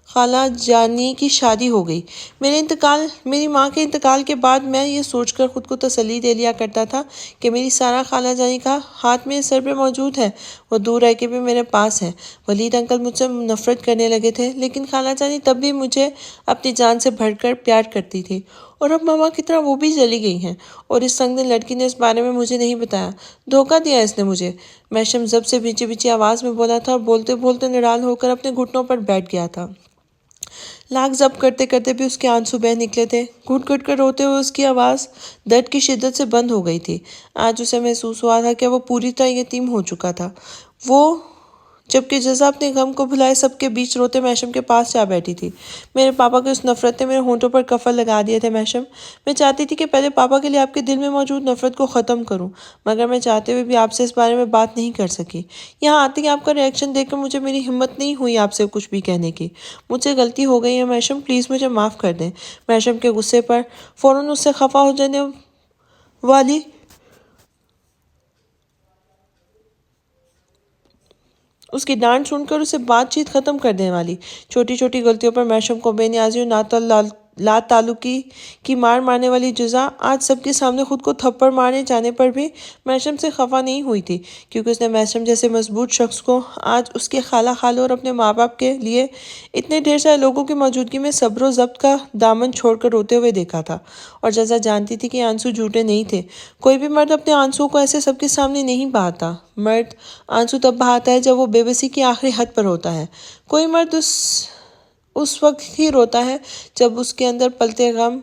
خالہ جانی کی شادی ہو گئی۔ میری ماں کے انتقال کے بعد میں یہ سوچ کر خود کو تسلی دے لیا کرتا تھا کہ میری سارا خالہ جانی کا ہاتھ میرے سر پہ موجود ہے، وہ دور رہ کے بھی میرے پاس ہے۔ ولید انکل مجھ سے نفرت کرنے لگے تھے لیکن خالہ جانی تب بھی مجھے اپنی جان سے بڑھ کر پیار کرتی تھی، اور اب ماما کی طرح وہ بھی چلی گئی ہیں، اور اس سنگدل لڑکی نے اس بارے میں مجھے نہیں بتایا، دھوکہ دیا اس نے مجھے۔ میشم ضبط سے بھیچی بھیچی آواز میں بولا تھا اور بولتے بولتے نڈال ہو کر اپنے گھٹنوں پر بیٹھ گیا تھا۔ لاکھ ضبط کرتے کرتے بھی اس کے آنسو بہہ نکلے تھے۔ گھٹ گھٹ کر روتے ہوئے اس کی آواز درد کی شدت سے بند ہو گئی تھی۔ آج اسے محسوس ہوا تھا کہ وہ پوری طرح یتیم ہو چکا تھا۔ وہ جبکہ جزا اپنے غم کو بھلائے سب کے بیچ روتے میشم کے پاس جا بیٹھی تھی۔ میرے پاپا کی اس نفرت نے میرے ہونٹوں پر کفل لگا دیے تھے میشم۔ میں چاہتی تھی کہ پہلے پاپا کے لیے آپ کے دل میں موجود نفرت کو ختم کروں، مگر میں چاہتے ہوئے بھی آپ سے اس بارے میں بات نہیں کر سکی۔ یہاں آتے ہی آپ کا ریئیکشن دیکھ کر مجھے میری ہمت نہیں ہوئی آپ سے کچھ بھی کہنے کی۔ مجھ سے غلطی ہو گئی ہے میشم، پلیز مجھے معاف کر دیں۔ میشم کے غصے پر فوراً اس سے خفا ہو جانے والی اس کی ڈانٹ سن کر اسے بات چیت ختم کر دینے والی چھوٹی چھوٹی غلطیوں پر میشم کو بے نیازی اور لا تعلقی کی مار مارنے والی جزا آج سب کے سامنے خود کو تھپڑ مارنے جانے پر بھی میشم سے خفا نہیں ہوئی تھی، کیونکہ اس نے میشم جیسے مضبوط شخص کو آج اس کے خالہ اور اپنے ماں باپ کے لیے اتنے ڈھیر سارے لوگوں کی موجودگی میں صبر و ضبط کا دامن چھوڑ کر روتے ہوئے دیکھا تھا۔ اور جزا جانتی تھی کہ آنسو جھوٹے نہیں تھے، کوئی بھی مرد اپنے آنسو کو ایسے سب کے سامنے نہیں بہاتا۔ مرد آنسو تب بہاتا ہے جب وہ بے بسی کی آخری حد پر ہوتا ہے۔ کوئی مرد اس وقت ہی روتا ہے جب اس کے اندر پلتے غم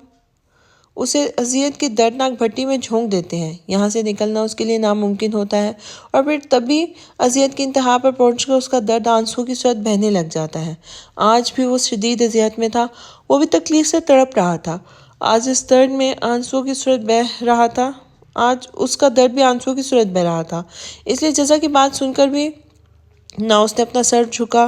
اسے اذیت کی دردناک بھٹی میں جھونک دیتے ہیں، یہاں سے نکلنا اس کے لیے ناممکن ہوتا ہے، اور پھر تبھی اذیت کی انتہا پر پہنچ کر اس کا درد آنسو کی صورت بہنے لگ جاتا ہے۔ آج بھی وہ شدید اذیت میں تھا، وہ بھی تکلیف سے تڑپ رہا تھا۔ آج اس درد میں آنسو کی صورت بہہ رہا تھا، آج اس کا درد بھی آنسو کی صورت بہہ رہا تھا۔ اس لیے جزا کی بات سن کر بھی نہ اس نے اپنا سر جھکا،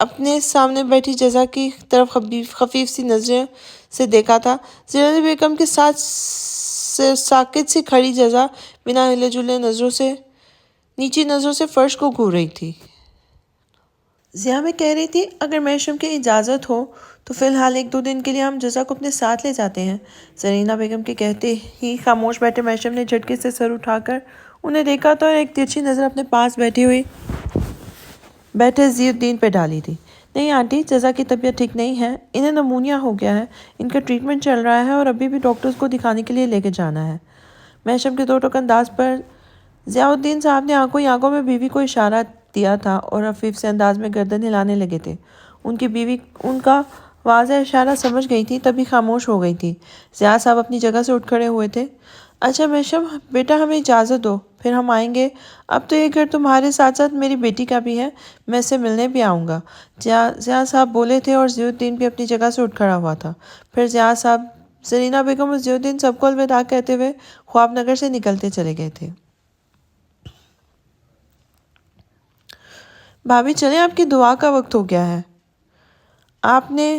اپنے سامنے بیٹھی جزا کی طرف خفیف سی نظریں سے دیکھا تھا۔ زینب بیگم کے ساتھ ساکت سی کھڑی جزا بنا ہلے جلے نیچی نظروں سے فرش کو گھور رہی تھی۔ ضیاء میں کہہ رہی تھی اگر میشم کی اجازت ہو تو فی الحال 1-2 دن کے لیے ہم جزا کو اپنے ساتھ لے جاتے ہیں۔ زرینہ بیگم کے کہتے ہی خاموش بیٹھے میشم نے جھٹکے سے سر اٹھا کر انہیں دیکھا تو ایک ترچھی نظر اپنے پاس بیٹھے ضیاء الدین پہ ڈالی تھی۔ نہیں آنٹی، جزا کی طبیعت ٹھیک نہیں ہے، انہیں نمونیا ہو گیا ہے، ان کا ٹریٹمنٹ چل رہا ہے اور ابھی بھی ڈاکٹرز کو دکھانے کے لیے لے کے جانا ہے۔ میشم کے دو ٹوک انداز پر ضیاء الدین صاحب نے آنکھوں میں بیوی کو اشارہ دیا تھا اور خفیف سے انداز میں گردن ہلانے لگے تھے۔ ان کی بیوی ان کا واضح اشارہ سمجھ گئی تھی تبھی خاموش ہو گئی تھی۔ ضیاء صاحب اپنی جگہ سے اٹھ کھڑے ہوئے تھے۔ اچھا میشم بیٹا، ہمیں اجازت دو، پھر ہم آئیں گے۔ اب تو یہ گھر تمہارے ساتھ ساتھ میری بیٹی کا بھی ہے، میں اسے ملنے بھی آؤں گا۔ ضیاء صاحب بولے تھے اور ضیاء الدین بھی اپنی جگہ سے اٹھ کھڑا ہوا تھا۔ پھر ضیاء صاحب، زرینہ بیگم اور ضیاء الدین سب کو الوداع کہتے ہوئے خواب نگر سے نکلتے چلے گئے تھے۔ بھابھی چلیں، آپ کی دعا کا وقت ہو گیا ہے۔ آپ نے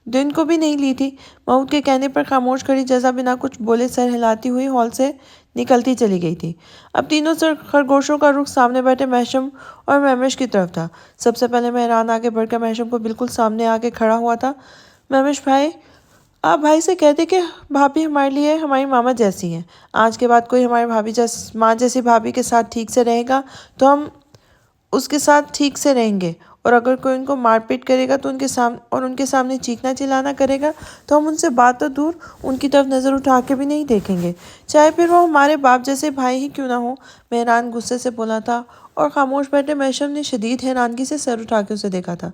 دن کو بھی نہیں لی تھی۔ محمود کے کہنے پر خاموش کھڑی جزا بنا کچھ بولے سر ہلاتی ہوئی ہال سے نکلتی چلی گئی تھی۔ اب تینوں خرگوشوں کا رخ سامنے بیٹھے میشم اور مہمش کی طرف تھا۔ سب سے پہلے مہران آگے بڑھ کر میشم کو بالکل سامنے آگے کھڑا ہوا تھا۔ مہمش بھائی، آپ بھائی سے کہتے کہ بھابھی ہمارے لیے ہماری ماما جیسی ہیں۔ آج کے بعد کوئی ہماری ماں جیسی بھابھی کے ساتھ ٹھیک سے رہے گا تو ہم اس کے ساتھ ٹھیک سے رہیں گے، اور اگر کوئی ان کو مار پیٹ کرے گا تو ان کے سامنے چیخنا چلانا کرے گا تو ہم ان سے بات تو دور ان کی طرف نظر اٹھا کے بھی نہیں دیکھیں گے، چاہے پھر وہ ہمارے باپ جیسے بھائی ہی کیوں نہ ہو۔ مہران غصے سے بولا تھا اور خاموش بیٹھے میشم نے شدید حیرانگی سے سر اٹھا کے اسے دیکھا تھا۔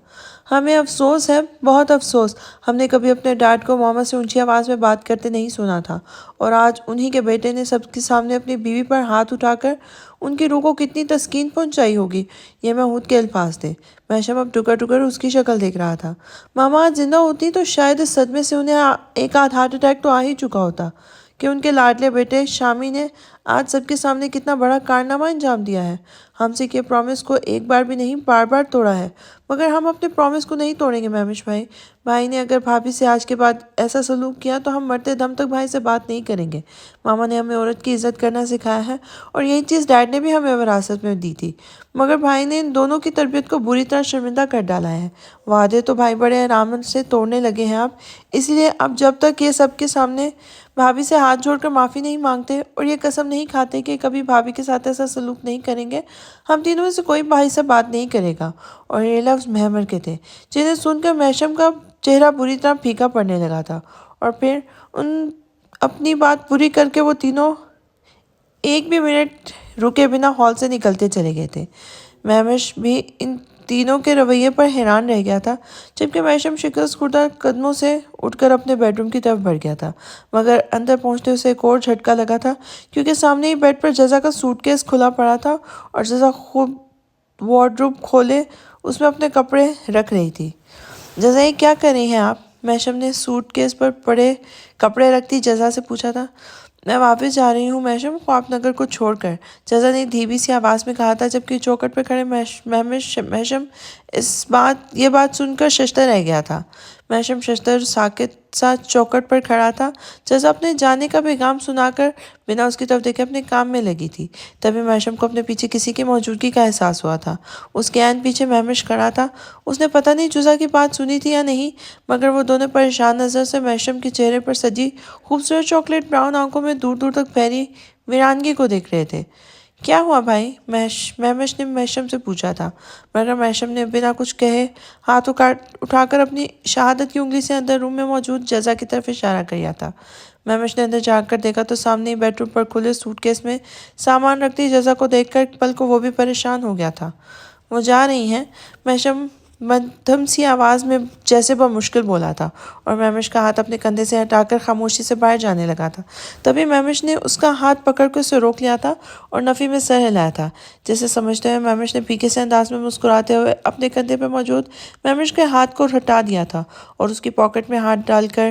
ہمیں افسوس ہے، بہت افسوس، ہم نے کبھی اپنے ڈیڈ کو ماما سے اونچی آواز میں بات کرتے نہیں سنا تھا، اور آج انہی کے بیٹے نے سب کے سامنے اپنی بیوی پر ہاتھ اٹھا کر ان کی روح کو کتنی تسکین پہنچائی ہوگی۔ یہ محمود کے الفاظ تھے۔ میشم اب ٹکر ٹکر اس کی شکل دیکھ رہا تھا۔ ماما آج زندہ ہوتی تو شاید اس صدمے سے انہیں ایک آدھ ہارٹ اٹیک تو آ ہی چکا ہوتا کہ ان کے لاڈلے بیٹے شامی نے آج سب کے سامنے کتنا بڑا کارنامہ انجام دیا ہے۔ ہم سے کیے پرومس کو ایک بار بھی نہیں، بار بار توڑا ہے، مگر ہم اپنے پرومس کو نہیں توڑیں گے مہمش بھائی۔ بھائی نے اگر بھابھی سے آج کے بعد ایسا سلوک کیا تو ہم مرتے دم تک بھائی سے بات نہیں کریں گے۔ ماما نے ہمیں عورت کی عزت کرنا سکھایا ہے اور یہی چیز ڈیڈ نے بھی ہمیں وراثت میں دی تھی، مگر بھائی نے ان دونوں کی تربیت کو بری طرح شرمندہ کر ڈالا ہے۔ وعدے تو بھائی بڑے آرام سے توڑنے لگے ہیں اب، اس لیے اب جب تک یہ سب کے سامنے بھابھی سے ہاتھ جوڑ کر معافی نہیں مانگتے اور یہ قسم نہیں کھاتے کہ کبھی بھابھی کے ساتھ ایسا سلوک نہیں کریں گے، ہم تینوں میں سے کوئی بھائی سے بات نہیں کرے گا۔ اور یہ لفظ مہمر کے تھے، جنہیں سن کر میشم کا چہرہ بری طرح پھیکا پڑنے لگا تھا، اور پھر اپنی بات پوری کر کے وہ تینوں ایک بھی منٹ رکے بنا ہال سے نکلتے چلے گئے تھے۔ مہمش بھی ان تینوں کے رویے پر حیران رہ گیا تھا، جبکہ میشم شکست خوردہ قدموں سے اٹھ کر اپنے بیڈ روم کی طرف بڑھ گیا تھا، مگر اندر پہنچتے اسے ایک اور جھٹکا لگا تھا، کیونکہ سامنے ہی بیڈ پر جزا کا سوٹ کیس کھلا پڑا تھا اور جزا خوب وارڈروب کھولے اس میں اپنے کپڑے رکھ رہی تھی۔ جزا، یہ کیا کر رہی ہیں آپ؟ میشم نے سوٹ کیس پر پڑے کپڑے رکھتی جزا سے پوچھا تھا۔ میں واپس جا رہی ہوں میشم، خواب نگر کو چھوڑ کر، جزا نے دھیمی سی آواز میں کہا تھا، جبکہ چوکھٹ پہ کھڑے میشم یہ بات سن کر ششدر رہ گیا تھا۔ میشم ششدر ساکت سا چوکھٹ پر کھڑا تھا۔ جزا اپنے جانے کا پیغام سنا کر بنا اس کی طرف دیکھے اپنے کام میں لگی تھی۔ تبھی میشم کو اپنے پیچھے کسی کی موجودگی کا احساس ہوا تھا۔ اس کے عین پیچھے مہمش کھڑا تھا۔ اس نے پتہ نہیں جزا کی بات سنی تھی یا نہیں، مگر وہ دونوں پریشان نظر سے میشم کے چہرے پر سجی خوبصورت چاکلیٹ براؤن آنکھوں میں دور دور تک پھیلی ویرانگی کو دیکھ رہے تھے۔ کیا ہوا بھائی؟ مہمش نے میشم سے پوچھا تھا، مگر میشم نے بنا کچھ کہے ہاتھ اٹھا کر اپنی شہادت کی انگلی سے اندر روم میں موجود جزا کی طرف اشارہ کیا تھا۔ مہمش نے اندر جا کر دیکھا تو سامنے ہی بیڈ روم پر کھلے سوٹ کیس میں سامان رکھتی جزا کو دیکھ کر پل کو وہ بھی پریشان ہو گیا تھا۔ وہ جا رہی ہیں؟ میشم مدھم سی آواز میں جیسے بمشکل بولا تھا، اور مہمش کا ہاتھ اپنے کندھے سے ہٹا کر خاموشی سے باہر جانے لگا تھا۔ تبھی مہمش نے اس کا ہاتھ پکڑ کر اسے روک لیا تھا اور نفی میں سر ہلایا تھا، جیسے سمجھتے ہوئے مہمش نے پھیکے سے انداز میں مسکراتے ہوئے اپنے کندھے پہ موجود مہمش کے ہاتھ کو ہٹا دیا تھا اور اس کی پاکٹ میں ہاتھ ڈال کر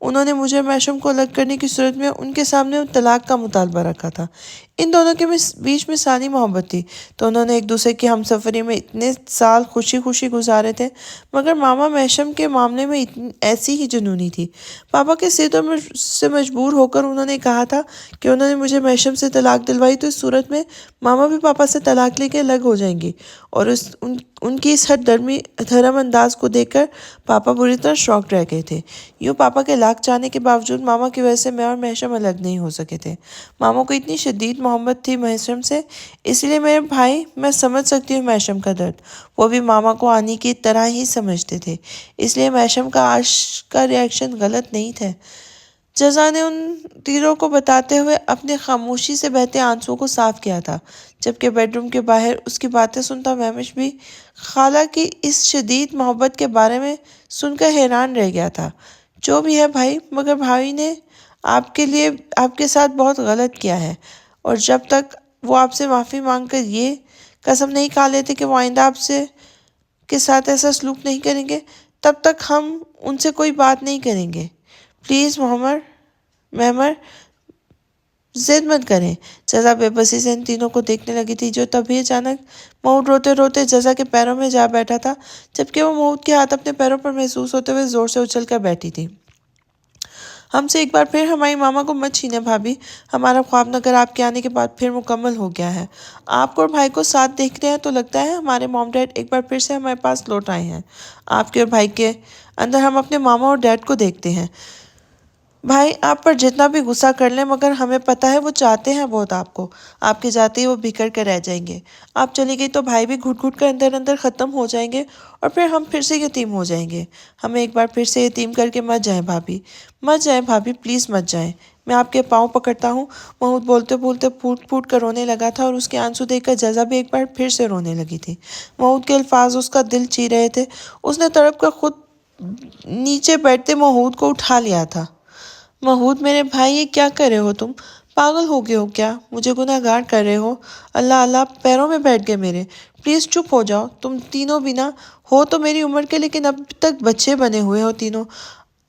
انہوں نے مجھے محشم کو الگ کرنے کی صورت میں ان کے سامنے طلاق کا مطالبہ رکھا تھا۔ ان دونوں کے بیچ مثالی محبت تھی، تو انہوں نے ایک دوسرے کی ہم سفری میں اتنے سال خوشی خوشی گزارے تھے، مگر ماما محشم کے معاملے میں ایسی ہی جنونی تھی۔ پاپا کے سے مجبور ہو کر انہوں نے کہا تھا کہ انہوں نے مجھے محشم سے طلاق دلوائی تو اس صورت میں ماما بھی پاپا سے طلاق لے کے الگ ہو جائیں گی، اور ان کی اس حد دھرم انداز کو دیکھ کر پاپا بری طرح شاکڈ رہ گئے تھے۔ یوں پاپا کے لاکھ چاہنے کے باوجود ماما کی وجہ سے میں اور محشم الگ نہیں ہو سکے تھے۔ ماما کو اتنی شدید محبت تھی محشم سے، اس لیے میرے بھائی، میں سمجھ سکتی ہوں محشم کا درد۔ وہ بھی ماما کو آنی کی طرح ہی سمجھتے تھے، اس لیے محشم کا آج کا ریاکشن غلط نہیں تھا۔ جزا نے ان تیروں کو بتاتے ہوئے اپنے خاموشی سے بہتے آنسوؤں کو صاف کیا تھا، جبکہ بیڈ روم کے باہر اس کی باتیں سنتا مہوش بھی خالہ کی اس شدید محبت کے بارے میں سن کر حیران رہ گیا تھا۔ جو بھی ہے بھائی، مگر بھائی نے آپ کے ساتھ بہت غلط کیا ہے، اور جب تک وہ آپ سے معافی مانگ کر یہ قسم نہیں کھا لیتے کہ وہ آئندہ آپ کے ساتھ ایسا سلوک نہیں کریں گے، تب تک ہم ان سے کوئی بات نہیں کریں گے۔ پلیز مہمر، ضد مت کریں۔ جزا بے بسی سے ان تینوں کو دیکھنے لگی تھی، جو تبھی اچانک محمود روتے روتے جزا کے پیروں میں جا بیٹھا تھا، جبکہ وہ محمود کے ہاتھ اپنے پیروں پر محسوس ہوتے ہوئے زور سے اچھل کر بیٹھی تھی۔ ہم سے ایک بار پھر ہماری ماما کو مت چھینیں بھابھی، ہمارا خواب نگر آپ کے آنے کے بعد پھر مکمل ہو گیا ہے۔ آپ کو اور بھائی کو ساتھ دیکھ رہے ہیں تو لگتا ہے ہمارے موم ڈیڈ ایک بار پھر سے ہمارے پاس لوٹ آئے ہیں۔ آپ کے اور بھائی کے اندر ہم اپنے ماما اور ڈیڈ کو دیکھتے ہیں۔ بھائی آپ پر جتنا بھی غصہ کر لیں، مگر ہمیں پتہ ہے وہ چاہتے ہیں بہت آپ کو، آپ کے جاتے ہی وہ بکھر کر رہ جائیں گے۔ آپ چلی گئی تو بھائی بھی گھٹ گھٹ کر اندر اندر ختم ہو جائیں گے، اور پھر ہم پھر سے یتیم ہو جائیں گے۔ ہمیں ایک بار پھر سے یتیم کر کے مت جائیں بھابھی، مت جائیں بھابھی، پلیز مت جائیں۔ میں آپ کے پاؤں پکڑتا ہوں۔ محمود بولتے بولتے پھوٹ پھوٹ کر رونے لگا تھا، اور اس کے آنسو دیکھ کر جزا بھی ایک بار پھر سے رونے لگی تھی۔ محمود کے الفاظ اس کا دل چیر رہے تھے۔ اس نے تڑپ کر خود نیچے بیٹھتے محمود کو اٹھا لیا تھا۔ محمود میرے بھائی، یہ کیا کر رہے ہو تم؟ پاگل ہو گئے ہو کیا؟ مجھے گناہ گار کر رہے ہو؟ اللہ اللہ، پیروں میں بیٹھ گئے میرے، پلیز چپ ہو جاؤ۔ تم تینوں بھی نہ ہو تو میری عمر کے، لیکن اب تک بچے بنے ہوئے ہو تینوں۔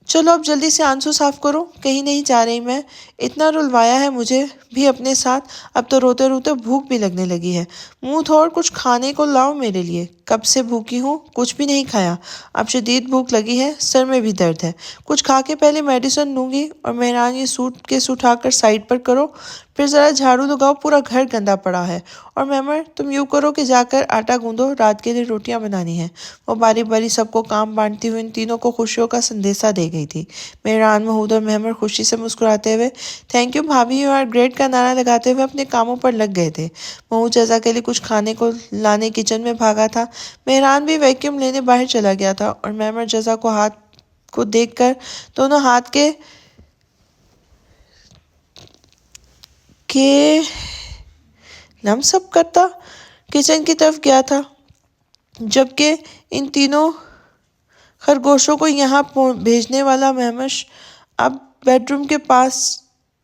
چلو اب جلدی سے آنسو صاف کرو۔ کہیں نہیں جا رہی میں، اتنا رلوایا ہے مجھے بھی اپنے ساتھ، اب تو روتے روتے بھوک بھی لگنے لگی ہے۔ منہ دھو کچھ کھانے کو لاؤ میرے لیے، کب سے بھوکی ہوں، کچھ بھی نہیں کھایا۔ اب شدید بھوک لگی ہے، سر میں بھی درد ہے، کچھ کھا کے پہلے میڈیسن لوں گی۔ اور مہران، یہ سوٹ کیس اٹھا کر سائڈ پر کرو، پھر ذرا جھاڑو لگاؤ، پورا گھر گندا پڑا ہے۔ اور مہمر، تم یوں کرو کہ جا کر آٹا گوندو، رات کے لیے روٹیاں بنانی ہیں۔ وہ باری باری سب کو کام بانٹتی ہوئی ان تینوں کو خوشیوں کا سندیسہ دے گئی تھی۔ مہران، محمود اور مہمر خوشی سے مسکراتے ہوئے تھینک یو بھابھی، یو آر گریٹ کا نعرہ لگاتے ہوئے اپنے کاموں پر لگ گئے تھے۔ محمود جزا کے لیے کچھ کھانے کو لانے کچن میں بھاگا تھا۔ مہران بھی ویکیوم لینے باہر چلا گیا تھا، اور مہمر جزا کو دیکھ کر دونوں ہاتھ کے لمس اپ کرتا کچن کی طرف گیا تھا، جبکہ ان تینوں خرگوشوں کو یہاں بھیجنے والا مہمش اب بیڈ روم کے پاس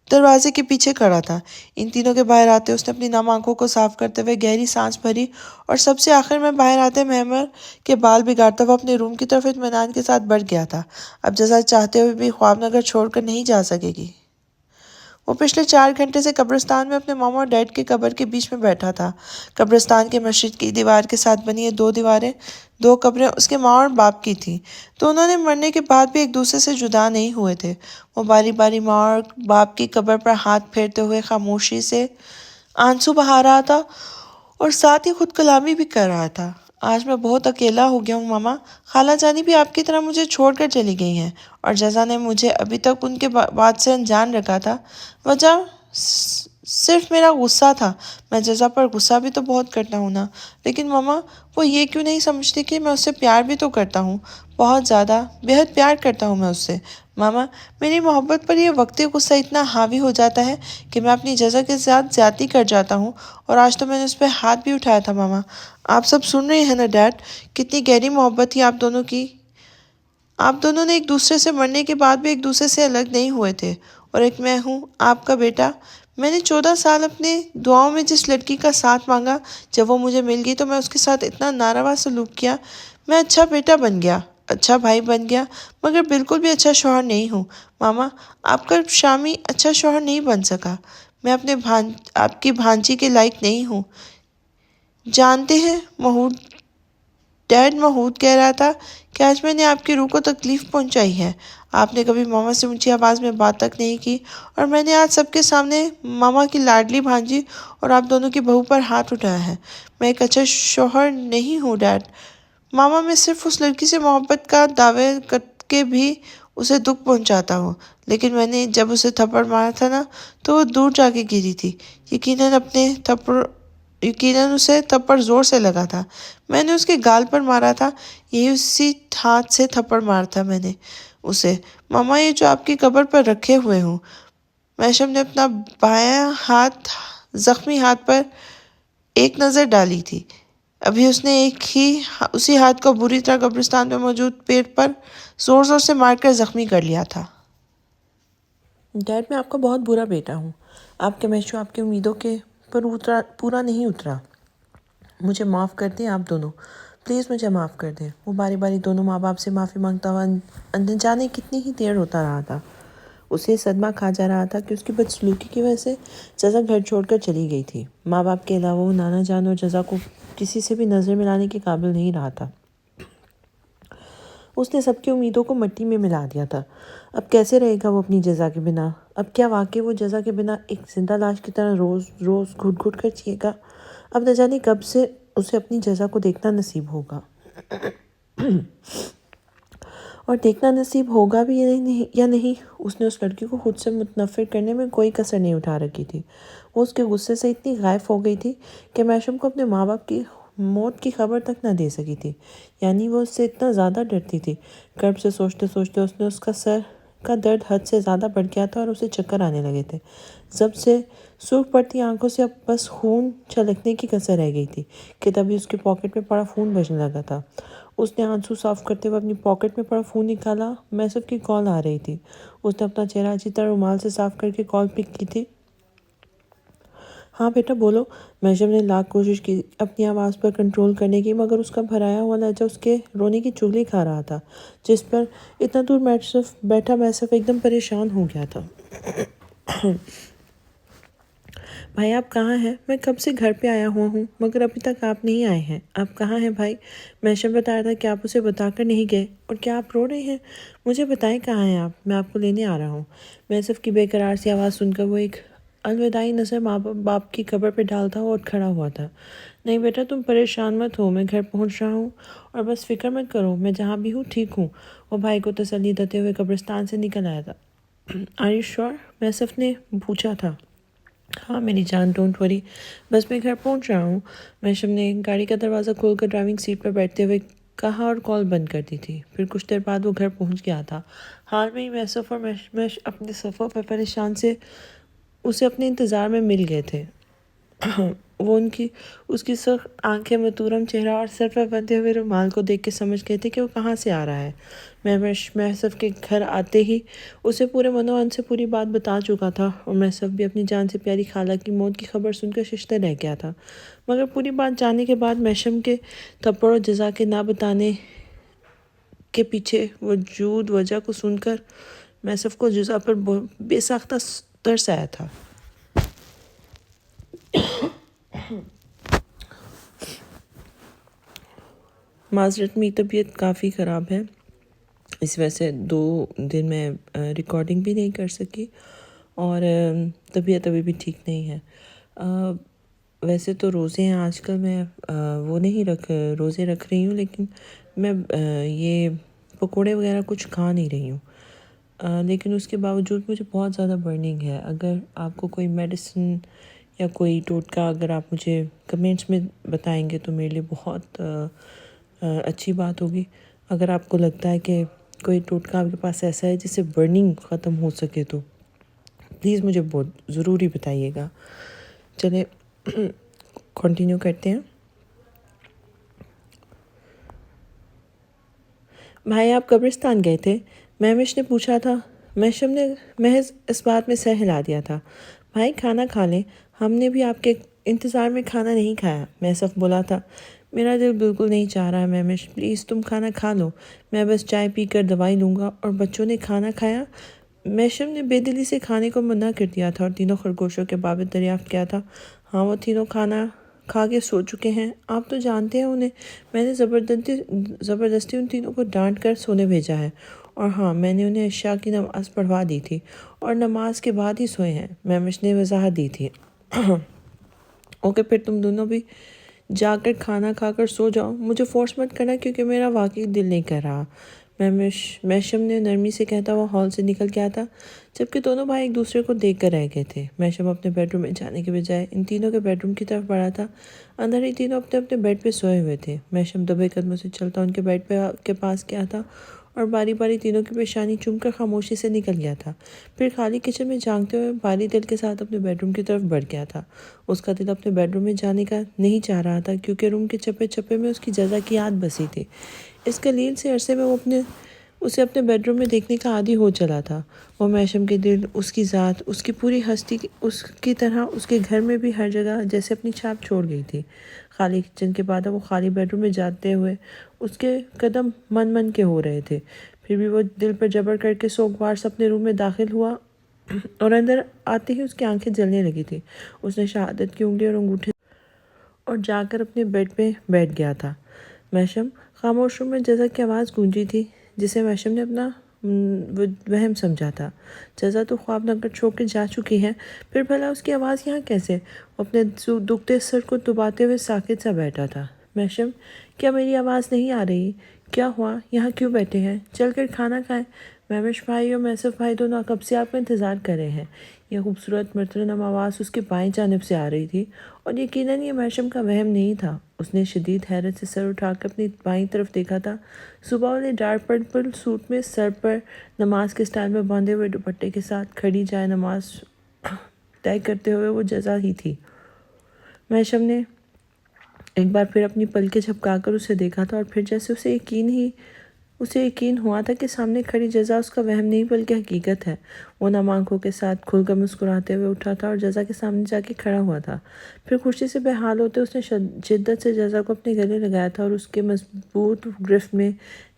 دروازے کے پیچھے کھڑا تھا۔ ان تینوں کے باہر آتے اس نے اپنی نم آنکھوں کو صاف کرتے ہوئے گہری سانس بھری، اور سب سے آخر میں باہر آتے مہمر کے بال بگاڑتا ہوا اپنے روم کی طرف اطمینان کے ساتھ بڑھ گیا تھا۔ اب جزا چاہتے ہوئے بھی خواب نگر چھوڑ کر نہیں جا سکے گی۔ وہ پچھلے 4 گھنٹے سے قبرستان میں اپنے ماما اور ڈیڈ کے قبر کے بیچ میں بیٹھا تھا۔ قبرستان کے مشرق کی دیوار کے ساتھ بنی یہ 2 قبریں اس کے ماں اور باپ کی تھیں۔ دونوں نے مرنے کے بعد بھی ایک دوسرے سے جدا نہیں ہوئے تھے۔ وہ باری باری ماں اور باپ کی قبر پر ہاتھ پھیرتے ہوئے خاموشی سے آنسو بہا رہا تھا، اور ساتھ ہی خود کلامی بھی کر رہا تھا۔ آج میں بہت اکیلا ہو گیا ہوں ماما، خالہ جانی بھی آپ کی طرح مجھے چھوڑ کر چلی گئی ہیں، اور جزا نے مجھے ابھی تک ان کے بات سے انجان رکھا تھا۔ وجہ صرف میرا غصہ تھا۔ میں جزا پر غصہ بھی تو بہت کرتا ہوں نا، لیکن ماما وہ یہ کیوں نہیں سمجھتی کہ میں اس سے پیار بھی تو کرتا ہوں، بہت زیادہ، بے حد پیار کرتا ہوں میں اس سے۔ ماما، میری محبت پر یہ وقتی غصہ اتنا حاوی ہو جاتا ہے کہ میں اپنی جزا کے ساتھ زیادتی کر جاتا ہوں، اور آج تو میں نے اس پہ ہاتھ بھی اٹھایا تھا۔ ماما آپ سب سن رہے ہیں نا ڈیڈ، کتنی گہری محبت تھی آپ دونوں کی۔ آپ دونوں نے ایک دوسرے سے مرنے کے بعد بھی ایک دوسرے سے الگ نہیں ہوئے تھے، اور ایک میں ہوں آپ کا بیٹا۔ میں نے 14 سال اپنے دعاؤں میں جس لڑکی کا ساتھ مانگا، جب وہ مجھے مل گئی تو میں اس کے ساتھ اتنا ناروا سلوک کیا۔ میں اچھا بیٹا بن گیا، اچھا بھائی بن گیا مگر بالکل بھی اچھا شوہر نہیں ہوں۔ ماما، آپ کا شامی اچھا شوہر نہیں بن سکا۔ میں آپ کی بھانجی کے لائق نہیں ہوں۔ جانتے ہیں ڈیڈ محمود کہہ رہا تھا کہ آج میں نے آپ کی روح کو تکلیف پہنچائی ہے۔ آپ نے کبھی ماما سے اونچی آواز میں بات تک نہیں کی اور میں نے آج سب کے سامنے ماما کی لاڈلی بھانجی اور آپ دونوں کی بہو پر ہاتھ اٹھایا ہے۔ میں ایک اچھا شوہر نہیں ہوں ڈیڈ۔ ماما، میں صرف اس لڑکی سے محبت کا دعوے کر کے بھی اسے دکھ پہنچاتا ہوں، لیکن میں نے جب اسے تھپڑ مارا تھا نا تو وہ دور جا کے گری تھی۔ یقیناً اسے تھپڑ زور سے لگا تھا۔ میں نے اس کے گال پر مارا تھا، یہی اسی ہاتھ سے تھپڑ مارا تھا میں نے اسے۔ ماما، یہ جو آپ کی قبر پر رکھے ہوئے ہوں۔ میشم نے اپنا بایاں ہاتھ زخمی ہاتھ پر ایک نظر ڈالی تھی۔ ابھی اس نے اسی ہاتھ کو بری طرح قبرستان میں موجود پیڑ پر زور زور سے مار کر زخمی کر لیا تھا۔ ڈیڈ، میں آپ کا بہت برا بیٹا ہوں۔ آپ کے میشو آپ کی امیدوں کے پر پورا نہیں اترا۔ مجھے معاف کر دیں آپ دونوں، پلیز مجھے معاف کر دیں۔ وہ باری باری دونوں ماں باپ سے معافی مانگتا ہوا نہ جانے کتنی ہی دیر ہوتا رہا تھا۔ اسے صدمہ کھا جا رہا تھا کہ اس کی بدسلوکی کی وجہ سے جزا گھر چھوڑ کر چلی گئی تھی۔ ماں باپ کے علاوہ وہ نانا جان اور جزا کو کسی سے بھی نظر ملانے کے قابل نہیں رہا تھا۔ اس نے سب کی امیدوں کو مٹی میں ملا دیا تھا۔ اب کیسے رہے گا وہ اپنی جزا کے بنا؟ اب کیا واقعی وہ جزا کے بنا ایک زندہ لاش کی طرح روز روز گھٹ گھٹ کر جیے گا؟ اب نہ جانے کب سے اسے اپنی جزا کو دیکھنا نصیب ہوگا، اور دیکھنا نصیب ہوگا بھی یا نہیں۔ اس نے اس لڑکی کو خود سے متنفر کرنے میں کوئی کسر نہیں اٹھا رکھی تھی۔ وہ اس کے غصے سے اتنی غائب ہو گئی تھی کہ میشم کو اپنے ماں باپ کی موت کی خبر تک نہ دے سکی تھی، یعنی وہ اس سے اتنا زیادہ ڈرتی تھی۔ کرب سے سوچتے سوچتے اس کا سر کا درد حد سے زیادہ بڑھ گیا تھا اور اسے چکر آنے لگے تھے۔ سب سے سرخ پڑتی آنکھوں سے اب بس خون چھلکنے کی کسر رہ گئی تھی کہ تبھی اس کے پاکٹ میں پڑا فون بجنے لگا تھا۔ اس نے آنسو صاف کرتے ہوئے اپنی پاکٹ میں پڑا فون نکالا۔ میسف کی کال آ رہی تھی۔ اس نے اپنا چہرہ اچھی طرح رومال سے صاف کر کے کال پک کی تھی۔ ہاں بیٹا بولو۔ میشم نے لاکھ کوشش کی اپنی آواز پر کنٹرول کرنے کی، مگر اس کا بھرایا ہوا لہجہ اس کے رونے کی چغلی کھا رہا تھا، جس پر اتنا دور بیٹھا میسف ایک دم پریشان ہو گیا تھا۔ بھائی آپ کہاں ہیں؟ میں کب سے گھر پہ آیا ہوا ہوں مگر ابھی تک آپ نہیں آئے ہیں۔ آپ کہاں ہیں بھائی؟ میشم بتا رہا تھا کہ آپ اسے بتا کر نہیں گئے، اور کیا آپ رو رہے ہیں؟ مجھے بتائیں کہاں ہیں آپ، میں آپ کو لینے آ رہا ہوں۔ میسف کی بے قرار سی آواز سن کر وہ ایک الوداعی نظر ماں باپ کی قبر پہ ڈالتا ہوا اٹھ کھڑا ہوا تھا۔ نہیں بیٹا تم پریشان مت ہو، میں گھر پہنچ رہا ہوں، اور بس فکر مت کرو، میں جہاں بھی ہوں ٹھیک ہوں۔ وہ بھائی کو تسلی دیتے ہوئے قبرستان سے نکل آیا تھا۔ آر یو شور؟ میسف نے پوچھا تھا۔ ہاں میری جان، ڈونٹ وری، بس میں گھر پہنچ رہا ہوں۔ میشم نے گاڑی کا دروازہ کھول کر ڈرائیونگ سیٹ پر بیٹھتے ہوئے کہا اور کال بند کر دی تھی۔ پھر کچھ دیر بعد وہ گھر پہنچ گیا تھا۔ حال میں ہی میسف اور میش اپنے صفوں پر پریشان سے اسے اپنے انتظار میں مل گئے تھے۔ وہ اس کی سرخ آنکھیں، متورم چہرہ اور سر پر بندھے ہوئے رومال کو دیکھ کے سمجھ گئے تھے کہ وہ کہاں سے آ رہا ہے۔ میسف کے گھر آتے ہی اسے پورے منوان سے پوری بات بتا چکا تھا، اور میسف بھی اپنی جان سے پیاری خالہ کی موت کی خبر سن کر ششدر رہ گیا تھا۔ مگر پوری بات جاننے کے بعد میشم کے تھپڑ اور جزا کے نہ بتانے کے پیچھے وجود وجہ کو سن کر میسف کو جزا پر بے ساختہ ترس آیا تھا۔ معذرت، میری طبیعت کافی خراب ہے، اس وجہ سے 2 دن میں ریکارڈنگ بھی نہیں کر سکی، اور طبیعت ابھی بھی ٹھیک نہیں ہے۔ ویسے تو روزے ہیں آج کل، میں وہ نہیں روزے رکھ رہی ہوں، لیکن میں یہ پکوڑے وغیرہ کچھ کھا نہیں رہی ہوں، لیکن اس کے باوجود مجھے بہت زیادہ برننگ ہے۔ اگر آپ کو کوئی میڈیسن یا کوئی ٹوٹکا اگر آپ مجھے کمنٹس میں بتائیں گے تو میرے لیے بہت اچھی بات ہوگی۔ اگر آپ کو لگتا ہے کہ کوئی ٹوٹکا آپ کے پاس ایسا ہے جس سے برننگ ختم ہو سکے تو پلیز مجھے بہت ضروری بتائیے گا۔ چلے کنٹینیو کرتے ہیں۔ بھائی آپ قبرستان گئے تھے؟ مہوش نے پوچھا تھا۔ میشم نے محض اس بات میں سر ہلا دیا تھا۔ بھائی کھانا کھا لیں، ہم نے بھی آپ کے انتظار میں کھانا نہیں کھایا، میسف بولا تھا۔ میرا دل بالکل نہیں چاہ رہا ہے مہمش، پلیز تم کھانا کھا لو، میں بس چائے پی کر دوائی لوں گا۔ اور بچوں نے کھانا کھایا؟ میشم نے بے دلی سے کھانے کو منع کر دیا تھا اور تینوں خرگوشوں کے بابت دریافت کیا تھا۔ ہاں، وہ تینوں کھانا کھا کے سو چکے ہیں، آپ تو جانتے ہیں انہیں، میں نے زبردستی ان تینوں کو ڈانٹ کر سونے بھیجا ہے، اور ہاں میں نے انہیں عشاء کی نماز پڑھوا دی تھی اور نماز کے بعد ہی سوئے ہیں، مہمش نے وضاحت دی تھی۔ اوکے، پھر تم دونوں بھی جا کر کھانا کھا کر سو جاؤ، مجھے فورس مت کرنا کیونکہ میرا واقعی دل نہیں کر رہا، میشم نے نرمی سے کہتا ہوا ہال سے نکل گیا تھا، جبکہ دونوں بھائی ایک دوسرے کو دیکھ کر رہ گئے تھے۔ میشم اپنے بیڈ روم میں جانے کے بجائے ان تینوں کے بیڈ روم کی طرف بڑھا تھا۔ اندر ہی تینوں اپنے اپنے بیڈ پہ سوئے ہوئے تھے۔ میشم دبے قدموں سے چلتا ان کے بیڈ کے پاس گیا تھا اور باری باری تینوں کی پیشانی چوم کر خاموشی سے نکل گیا تھا، پھر خالی کچن میں جھانکتے ہوئے بھاری دل کے ساتھ اپنے بیڈ روم کی طرف بڑھ گیا تھا۔ اس کا دل اپنے بیڈ روم میں جانے کا نہیں چاہ رہا تھا کیونکہ روم کے چپے چپے میں اس کی جزا کی یاد بسی تھی۔ اس قلیل سے عرصے میں وہ اسے اپنے بیڈ روم میں دیکھنے کا عادی ہو چلا تھا۔ وہ میشم کے دل، اس کی ذات، اس کی پوری ہستی اس کی طرح اس کے گھر میں بھی ہر جگہ جیسے اپنی چھاپ چھوڑ گئی تھی۔ خالی کچن کے بعد وہ خالی بیڈ روم میں جاتے ہوئے اس کے قدم من کے ہو رہے تھے، پھر بھی وہ دل پر جبر کر کے سوگوار سے اپنے روم میں داخل ہوا اور اندر آتے ہی اس کی آنکھیں جلنے لگی تھی۔ اس نے شہادت کی انگلی اور انگوٹھے اور جا کر اپنے بیڈ پہ بیٹھ گیا تھا۔ میشم، خاموش روم میں جزا کی آواز گونجی تھی جسے میشم نے اپنا وہم سمجھا تھا۔ جزا تو خواب نہ کر چھوڑ کے جا چکی ہے، پھر بھلا اس کی آواز یہاں کیسے؟ وہ اپنے دکھتے سر کو دباتے ہوئے ساکت سا بیٹھا تھا۔ میشم، کیا میری آواز نہیں آ رہی؟ کیا ہوا؟ یہاں کیوں بیٹھے ہیں؟ چل کر کھانا کھائیں۔ مہوش بھائی اور میوسف بھائی دونوں کب سے آپ کا انتظار کر رہے ہیں۔ یہ خوبصورت مرتنم آواز اس کے بائیں جانب سے آ رہی تھی اور یقیناً یہ میشم کا وہم نہیں تھا۔ اس نے شدید حیرت سے سر اٹھا کر اپنی بائیں طرف دیکھا تھا۔ صبح والے ڈارک پرپل سوٹ میں سر پر نماز کے سٹائل میں باندھے ہوئے دوپٹے کے ساتھ کھڑی جائے نماز طے کرتے ہوئے وہ جزا ہی تھی۔ میشم نے ایک بار پھر اپنی پلکیں جھپکا کر اسے دیکھا تھا اور پھر جیسے اسے یقین ہوا تھا کہ سامنے کھڑی جزا اس کا وہم نہیں بلکہ حقیقت ہے۔ وہ نم آنکھوں کے ساتھ کھل کر مسکراتے ہوئے اٹھا تھا اور جزا کے سامنے جا کے کھڑا ہوا تھا۔ پھر خوشی سے بحال ہوتے اس نے شدت سے جزا کو اپنے گلے لگایا تھا اور اس کے مضبوط گرفت میں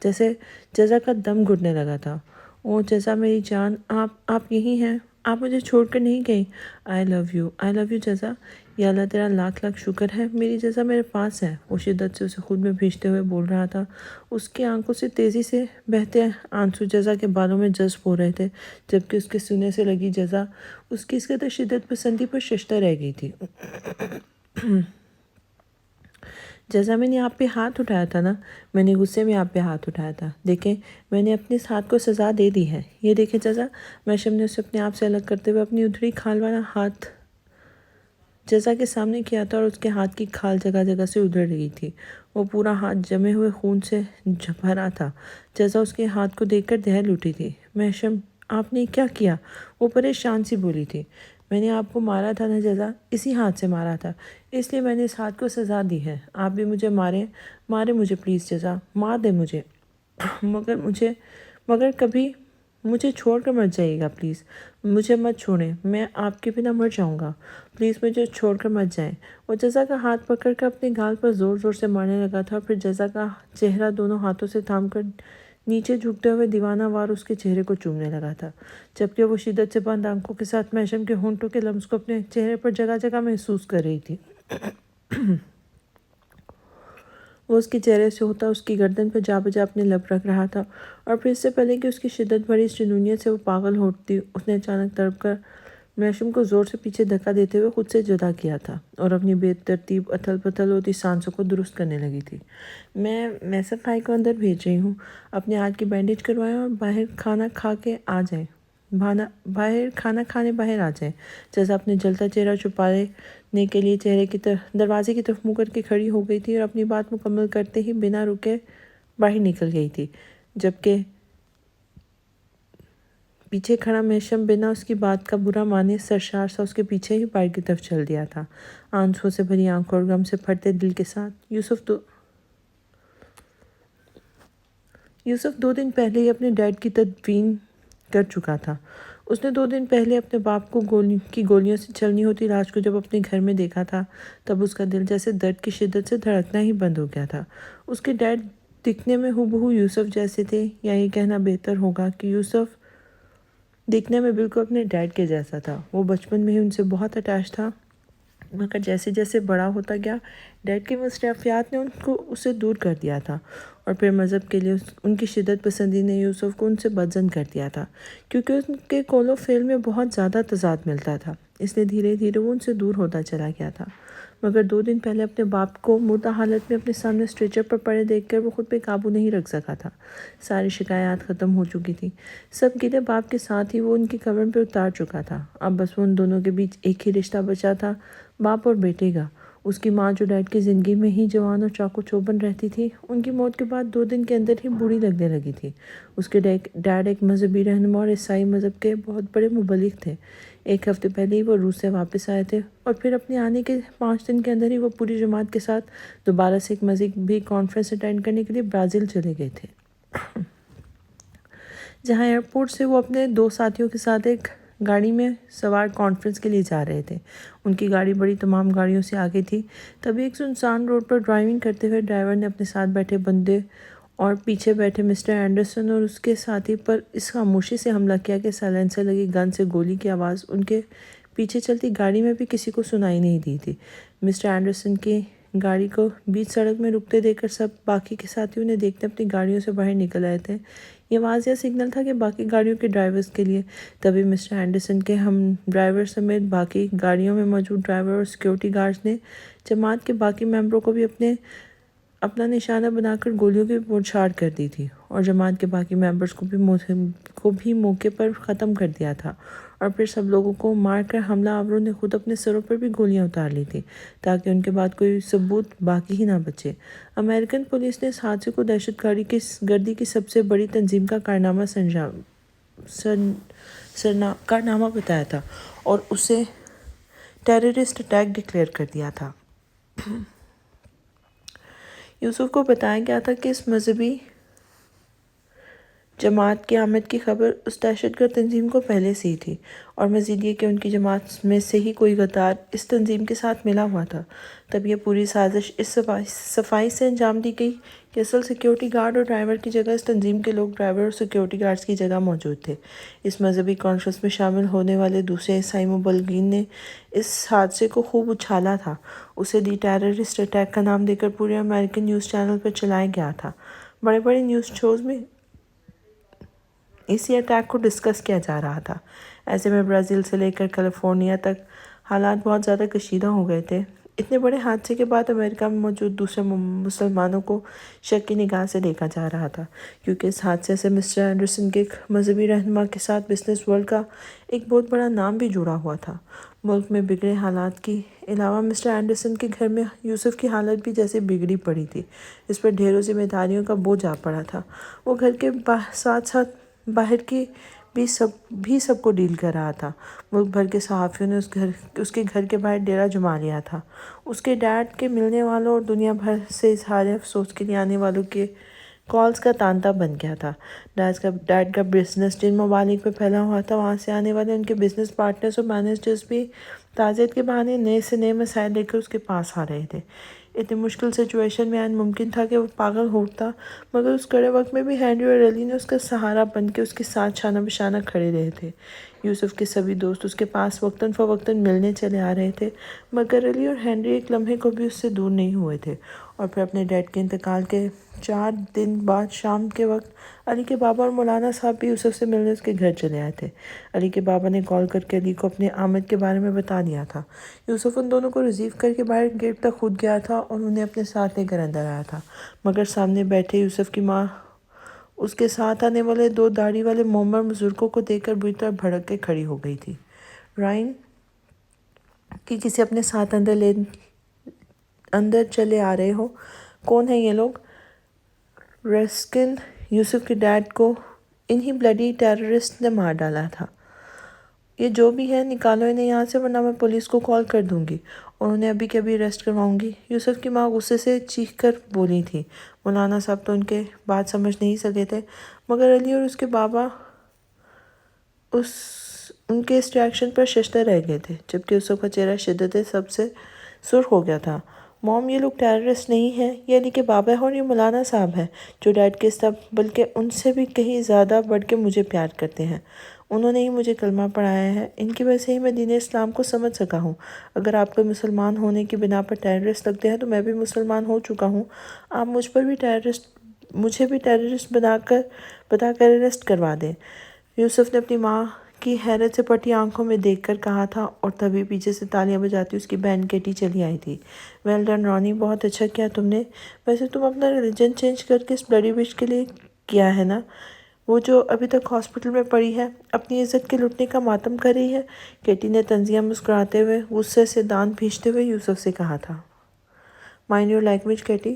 جیسے جزا کا دم گھٹنے لگا تھا۔ اوہ جزا میری جان، آپ یہی ہیں، آپ مجھے چھوڑ کر نہیں گئی۔ آئی لو یو جزا، یا اللہ تیرا لاکھ لاکھ شکر ہے، میری جزا میرے پاس ہے۔ وہ شدت سے اسے خود میں بھیجتے ہوئے بول رہا تھا۔ اس کی آنکھوں سے تیزی سے بہتے آنسو جزا کے بالوں میں جذب ہو رہے تھے، جبکہ اس کے سینے سے لگی جزا اس کی اس قدر شدت پسندی پر ششدر رہ گئی تھی۔ جزا، میں نے آپ پہ ہاتھ اٹھایا تھا نا؟ میں نے غصے میں آپ پہ ہاتھ اٹھایا تھا۔ دیکھیں، میں نے اپنے اس ہاتھ کو سزا دے دی ہے، یہ دیکھیں جزا۔ میشم نے اسے اپنے آپ سے الگ کرتے ہوئے اپنی ادھری کھال والا ہاتھ جزا کے سامنے کیا تھا اور اس کے ہاتھ کی کھال جگہ جگہ سے ادھر رہی تھی۔ وہ پورا ہاتھ جمے ہوئے خون سے بھرا تھا۔ جزا اس کے ہاتھ کو دیکھ کر دہل اٹھی تھی۔ میشم، آپ نے کیا کیا؟ وہ پریشان سی بولی تھی۔ میں نے آپ کو مارا تھا نا جزا، اسی ہاتھ سے مارا تھا، اس لیے میں نے اس ہاتھ کو سزا دی ہے۔ آپ بھی مجھے مارے مجھے پلیز جزا، مار دے مجھے، مگر کبھی مجھے چھوڑ کر مت جائیے گا پلیز، مجھے مت چھوڑیں، میں آپ کے بنا مر جاؤں گا، پلیز مجھے چھوڑ کر مت جائیں۔ وہ جزا کا ہاتھ پکڑ کر اپنے گال پر زور زور سے مارنے لگا تھا اور پھر جزا کا چہرہ دونوں ہاتھوں سے تھام کر نیچے جھکتے ہوئے دیوانہ وار اس کے چہرے کو چومنے لگا تھا، جبکہ وہ شدت سے بند آنکھوں کے ساتھ میشم کے ہونٹوں کے لمس کو اپنے چہرے پر جگہ جگہ محسوس کر رہی تھی۔ وہ اس کے چہرے سے ہوتا اس کی گردن پر جا بجا اپنے لب رکھ رہا تھا اور پھر اس سے پہلے کہ اس کی شدت بھری اس جنونیت سے وہ پاگل ہوتی، اس نے اچانک تڑپ کر میشم کو زور سے پیچھے دھکا دیتے ہوئے خود سے جدا کیا تھا اور اپنی بے ترتیب اتھل پتھل ہوتی سانسوں کو درست کرنے لگی تھی۔ میں میوسف بھائی کو اندر بھیج رہی ہوں، اپنے ہاتھ کی بینڈیج کروائیں اور باہر کھانا کھانے باہر آ جائیں۔ جزا اپنے جلتا چہرہ چھپانے کے لیے دروازے کی طرف منہ کر کے کھڑی ہو گئی تھی اور اپنی بات مکمل کرتے ہی بنا رکے باہر نکل گئی تھی، جبکہ پیچھے کھڑا میشم بنا اس کی بات کا برا مانے سرشار سا اس کے پیچھے ہی باہر کی طرف چل دیا تھا، آنسوؤں سے بھری آنکھوں اور غم سے پھٹتے دل کے ساتھ۔ یوسف 2 دن پہلے ہی اپنے ڈیڈ کی تدفین کر چکا تھا۔ اس نے 2 دن پہلے اپنے باپ کو گولیوں سے چھلنی ہوتی لاش کو جب اپنے گھر میں دیکھا تھا، تب اس کا دل جیسے درد کی شدت سے دھڑکنا ہی بند ہو گیا تھا۔ اس کے ڈیڈ دکھنے میں ہو یوسف جیسے تھے، یا یہ کہنا بہتر ہوگا کہ یوسف دکھنے میں بالکل اپنے ڈیڈ کے جیسا تھا۔ وہ بچپن میں ہی ان سے بہت اٹیچ تھا، مگر جیسے جیسے بڑا ہوتا گیا، ڈیڈ کی مصروفیات نے اسے دور کر دیا تھا، اور پھر مذہب کے لیے ان کی شدت پسندی نے یوسف کو ان سے بدظن کر دیا تھا، کیونکہ ان کے قول و فعل میں بہت زیادہ تضاد ملتا تھا، اس لیے دھیرے دھیرے وہ ان سے دور ہوتا چلا گیا تھا۔ مگر 2 دن پہلے اپنے باپ کو مردہ حالت میں اپنے سامنے اسٹریچر پر پڑے دیکھ کر وہ خود پہ قابو نہیں رکھ سکا تھا۔ ساری شکایات ختم ہو چکی تھی، سب گلے باپ کے ساتھ ہی وہ ان کی قبر پہ اتار چکا تھا۔ اب بس وہ ان دونوں کے بیچ ایک ہی رشتہ بچا تھا، باپ اور بیٹے کا۔ اس کی ماں جو ڈیڈ کی زندگی میں ہی جوان اور چاقو چوبند رہتی تھی، ان کی موت کے بعد 2 دن کے اندر ہی بوڑھی لگنے لگی تھی۔ اس کے ڈیڈ ایک مذہبی رہنما اور عیسائی مذہب کے بہت بڑے مبلغ تھے۔ 1 ہفتے پہلے ہی وہ روس سے واپس آئے تھے، اور پھر اپنے آنے کے 5 دن کے اندر ہی وہ پوری جماعت کے ساتھ دوبارہ سے ایک مذہبی کانفرنس اٹینڈ کرنے کے لیے برازیل چلے گئے تھے، جہاں ایئرپورٹ سے وہ اپنے 2 ساتھیوں کے ساتھ ایک گاڑی میں سوار کانفرنس کے لیے جا رہے تھے۔ ان کی گاڑی بڑی تمام گاڑیوں سے آگے تھی۔ تبھی ایک سنسان روڈ پر ڈرائیونگ کرتے ہوئے ڈرائیور نے اپنے ساتھ بیٹھے بندے اور پیچھے بیٹھے مسٹر اینڈرسن اور اس کے ساتھی پر اس خاموشی سے حملہ کیا کہ سائلنسر لگی گن سے گولی کی آواز ان کے پیچھے چلتی گاڑی میں بھی کسی کو سنائی نہیں دی تھی۔ مسٹر اینڈرسن کی گاڑی کو بیچ سڑک میں رکتے دیکھ کر سب باقی کے ساتھیوں نے دیکھتے اپنی گاڑیوں سے باہر نکل آئے تھے۔ یہ واضح سگنل تھا کہ باقی گاڑیوں کے ڈرائیورز کے لیے۔ تبھی مسٹر اینڈرسن کے ہم ڈرائیور سمیت باقی گاڑیوں میں موجود ڈرائیور اور سیکیورٹی گارڈز نے جماعت کے باقی ممبروں کو بھی اپنا نشانہ بنا کر گولیوں کی بوچھاڑ کر دی تھی، اور جماعت کے باقی ممبرز کو بھی موقع پر ختم کر دیا تھا، اور پھر سب لوگوں کو مار کر حملہ آوروں نے خود اپنے سروں پر بھی گولیاں اتار لی تھی، تاکہ ان کے بعد کوئی ثبوت باقی ہی نہ بچے۔ امریکن پولیس نے اس حادثے کو دہشت گردی کی سب سے بڑی تنظیم کا کارنامہ بتایا تھا، اور اسے ٹیررسٹ اٹیک ڈکلیئر کر دیا تھا۔ یوسف کو بتایا گیا تھا کہ اس مذہبی جماعت کی آمد کی خبر اس دہشت گرد تنظیم کو پہلے سے ہی تھی، اور مزید یہ کہ ان کی جماعت میں سے ہی کوئی غدار اس تنظیم کے ساتھ ملا ہوا تھا۔ تب یہ پوری سازش اس صفائی سے انجام دی گئی کہ اصل سیکیورٹی گارڈ اور ڈرائیور کی جگہ اس تنظیم کے لوگ ڈرائیور اور سیکیورٹی گارڈز کی جگہ موجود تھے۔ اس مذہبی کانفرنس میں شامل ہونے والے دوسرے عیسائی مبلغین نے اس حادثے کو خوب اچھالا تھا، اسے دی ٹیررسٹ اٹیک کا نام دے کر پورے امریکن نیوز چینل پر چلایا گیا تھا۔ بڑے بڑے نیوز شوز میں اسی اٹیک کو ڈسکس کیا جا رہا تھا۔ ایسے میں برازیل سے لے کر کیلیفورنیا تک حالات بہت زیادہ کشیدہ ہو گئے تھے۔ اتنے بڑے حادثے کے بعد امریکہ میں موجود دوسرے مسلمانوں کو شک کی نگاہ سے دیکھا جا رہا تھا، کیونکہ اس حادثے سے مسٹر اینڈرسن کے ایک مذہبی رہنما کے ساتھ بزنس ورلڈ کا ایک بہت بڑا نام بھی جڑا ہوا تھا۔ ملک میں بگڑے حالات کے علاوہ مسٹر اینڈرسن کے گھر میں یوسف کی حالت بھی جیسے بگڑی پڑی تھی۔ اس پر ڈھیروں ذمہ داریوں کا بوجھ آ پڑا تھا۔ وہ گھر کے ساتھ ساتھ باہر کی بھی سب کو ڈیل کر رہا تھا۔ ملک بھر کے صحافیوں نے اس کے گھر کے باہر ڈیرا جما لیا تھا۔ اس کے ڈیڈ کے ملنے والوں اور دنیا بھر سے اظہار افسوس کے لیے آنے والوں کے کالز کا تانتا بن گیا تھا۔ ڈیڈ کا بزنس جن ممالک میں پھیلا ہوا تھا، وہاں سے آنے والے ان کے بزنس پارٹنرز اور مینیجرز بھی تعزیت کے بہانے نئے سے نئے مسائل لے کر اس کے پاس آ رہے تھے۔ اتنی مشکل سچویشن میں عین ممکن تھا کہ وہ پاگل ہوتا، مگر اس کڑے وقت میں بھی ہینری اور ایلی نے اس کا سہارا بن کے اس کے ساتھ شانہ بشانہ کھڑے رہے تھے۔ یوسف کے سبھی دوست اس کے پاس وقتاً فوقتاً ملنے چلے آ رہے تھے، مگر ایلی اور ہینری ایک لمحے کو بھی اس سے دور نہیں ہوئے تھے۔ اور پھر اپنے ڈیڈ کے انتقال کے 4 دن بعد شام کے وقت علی کے بابا اور مولانا صاحب بھی یوسف سے ملنے اس کے گھر چلے آئے تھے۔ علی کے بابا نے کال کر کے علی کو اپنے آمد کے بارے میں بتا دیا تھا۔ یوسف ان دونوں کو ریسیو کر کے باہر گیٹ تک خود گیا تھا اور انہیں اپنے ساتھ لے کر اندر آیا تھا، مگر سامنے بیٹھے یوسف کی ماں اس کے ساتھ آنے والے 2 داڑھی والے معمر بزرگوں کو دیکھ کر بری طرح بھڑک کے کھڑی ہو گئی تھی۔ رائن کہ کسی اپنے ساتھ اندر چلے آ رہے ہو۔ کون ہیں یہ لوگ؟ رسکن، یوسف کے ڈیڈ کو انہی بلڈی ٹیررسٹ نے مار ڈالا تھا۔ یہ جو بھی ہے نکالو انہیں یہاں سے، ورنہ میں پولیس کو کال کر دوں گی اور انہیں ابھی کے ابھی اریسٹ کرواؤں گی۔ یوسف کی ماں غصے سے چیخ کر بولی تھی۔ مولانا صاحب تو ان کے بات سمجھ نہیں سکے تھے، مگر علی اور اس کے بابا اس ان کے اس ریاکشن پر ششدر رہ گئے تھے، جبکہ یوسف کا چہرہ شدت سب سے سرخ ہو گیا تھا۔ موم، یہ لوگ ٹیررسٹ نہیں ہیں، یعنی کہ بابا ہے اور یہ مولانا صاحب ہیں جو ڈیڈ کے ساتھ بلکہ ان سے بھی کہیں زیادہ بڑھ کے مجھے پیار کرتے ہیں۔ انہوں نے ہی مجھے کلمہ پڑھایا ہے، ان کی وجہ سے ہی میں دین اسلام کو سمجھ سکا ہوں۔ اگر آپ کو مسلمان ہونے کی بنا پر ٹیررسٹ لگتے ہیں تو میں بھی مسلمان ہو چکا ہوں۔ آپ مجھے بھی ٹیررسٹ بتا کر اریسٹ کروا دیں۔ یوسف نے اپنی ماں کی حیرت سے پٹی آنکھوں میں دیکھ کر کہا تھا، اور تبھی پیچھے سے تالیاں بجاتی اس کی بہن کیٹی چلی آئی تھی۔ ویل ڈن رانی، بہت اچھا کیا تم نے۔ ویسے تم اپنا ریلیجن چینج کر کے اس بلڈی بچ کے لیے کیا ہے نا، وہ جو ابھی تک ہاسپٹل میں پڑی ہے، اپنی عزت کے لٹنے کا ماتم کر رہی ہے۔ کیٹی نے طنزیہ مسکراتے ہوئے غصے سے دانت بھینچتے ہوئے یوسف سے کہا تھا۔ مائنڈ یور لینگویج کیٹی،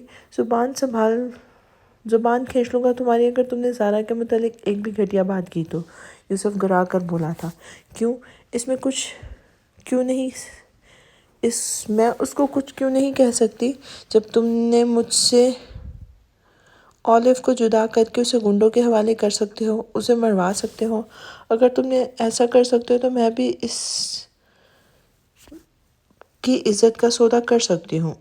زبان کھینچ لوں گا تمہاری اگر تم نے زارا کے متعلق ایک بھی گھٹیا بات کی تو۔ یوسف گھبرا کر بولا تھا، کیوں؟ اس میں کچھ کیوں نہیں میں اس کو کچھ کیوں نہیں کہہ سکتی جب تم نے مجھ سے اولیو کو جدا کر کے اسے گنڈوں کے حوالے کر سکتے ہو، اسے مروا سکتے ہو۔ اگر تم نے ایسا کر سکتے ہو تو میں بھی اس کی عزت کا سودا کر سکتی ہوں۔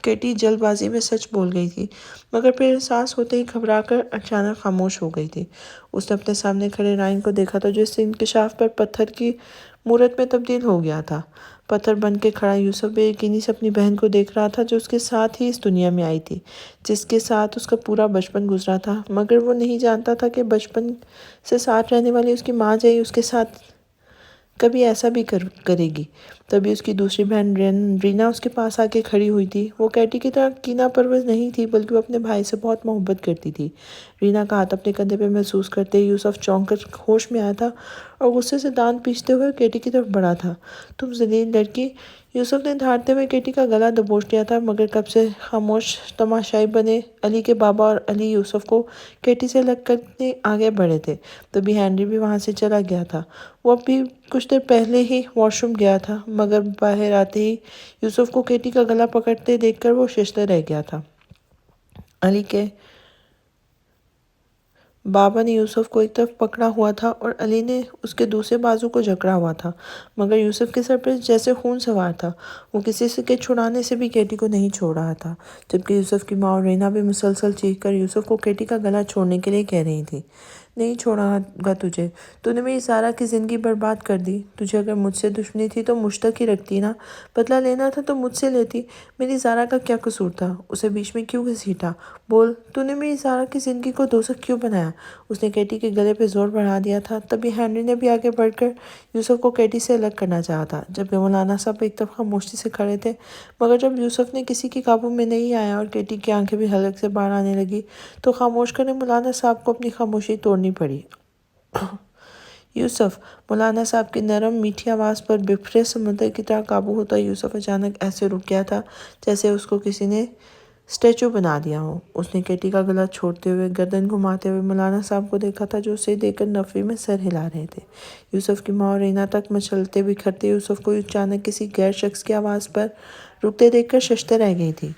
کیٹی جلد بازی میں سچ بول گئی تھی، مگر پھر احساس ہوتے ہی گھبرا کر اچانک خاموش ہو گئی تھی۔ اس نے اپنے سامنے کھڑے رائن کو دیکھا تھا جو اس انکشاف پر پتھر کی مورت میں تبدیل ہو گیا تھا۔ پتھر بن کے کھڑا یوسف بے یقینی سے اپنی بہن کو دیکھ رہا تھا جو اس کے ساتھ ہی اس دنیا میں آئی تھی، جس کے ساتھ اس کا پورا بچپن گزرا تھا، مگر وہ نہیں جانتا تھا کہ بچپن سے ساتھ رہنے والی اس کی ماں جائی اس کے ساتھ کبھی ایسا بھی کرے گی۔ تبھی اس کی دوسری بہن رینا اس کے پاس آ کے کھڑی ہوئی تھی۔ وہ کیٹی کی طرح کینہ پرور نہیں تھی، بلکہ وہ اپنے بھائی سے بہت محبت کرتی تھی۔ رینا کا ہاتھ اپنے کندھے پہ محسوس کرتے ہی یوسف چونک کر ہوش میں آیا تھا اور غصے سے دانت پیستے ہوئے کیٹی کی طرف بڑھا تھا۔ تم ذلیل لڑکی! یوسف نے دھاڑتے ہوئے کیٹی کا گلا دبوچ لیا تھا، مگر کب سے خاموش تماشائی بنے علی کے بابا اور علی یوسف کو کیٹی سے الگ کرنے آگے بڑھے تھے۔ تبھی ہنری بھی وہاں سے چلا گیا تھا۔ وہ اب بھی کچھ دیر پہلے ہی واش روم گیا تھا، مگر باہر آتے ہی یوسف کو کیٹی کا گلا پکڑتے دیکھ کر وہ ششدر رہ گیا تھا۔ علی کے بابا نے یوسف کو ایک طرف پکڑا ہوا تھا اور علی نے اس کے دوسرے بازو کو جکڑا ہوا تھا، مگر یوسف کے سر پر جیسے خون سوار تھا۔ وہ کسی سے کے چھڑانے سے بھی کیٹی کو نہیں چھوڑ رہا تھا، جبکہ یوسف کی ماں اور رینا بھی مسلسل چیخ کر یوسف کو کیٹی کا گلا چھوڑنے کے لیے کہہ رہی تھی۔ نہیں چھوڑا گا تجھے، تو نے میری زارا کی زندگی برباد کر دی۔ تجھے اگر مجھ سے دشمنی تھی تو مجھ تک ہی رکھتی نا، بدلہ لینا تھا تو مجھ سے لیتی۔ میری زارا کا کیا قصور تھا؟ اسے بیچ میں کیوں گھسیٹا؟ بول، تو نے میری زارا کی زندگی کو دوزخ کیوں بنایا؟ اس نے کیٹی کے گلے پہ زور بڑھا دیا تھا۔ تبھی ہنری نے بھی آگے بڑھ کر یوسف کو کیٹی سے الگ کرنا چاہا تھا، جبکہ مولانا صاحب ایک طرف خاموشی سے کھڑے تھے، مگر جب یوسف نے کسی کے قابو میں نہیں آیا اور کیٹی کی آنکھیں بھی حلق سے باہر آنے لگی تو خاموش کرنے مولانا صاحب کو اپنی خاموشی توڑنی پڑی۔ یوسف! مولانا صاحب کی نرم میٹھی آواز پر بپھرے سمندر کی طرح قابو ہوتا یوسف اچانک ایسے رک گیا تھا جیسے اس کو کسی نے اسٹیچو بنا دیا ہو۔ اس نے کیٹی کا گلا چھوڑتے ہوئے گردن گھماتے ہوئے مولانا صاحب کو دیکھا تھا جو اسے دیکھ کر نفی میں سر ہلا رہے تھے۔ یوسف کی ماں اور رینا تک مچلتے بکھرتے یوسف کو اچانک کسی غیر شخص کی آواز پر رکتے دیکھ کر ششدر رہ گئی تھی۔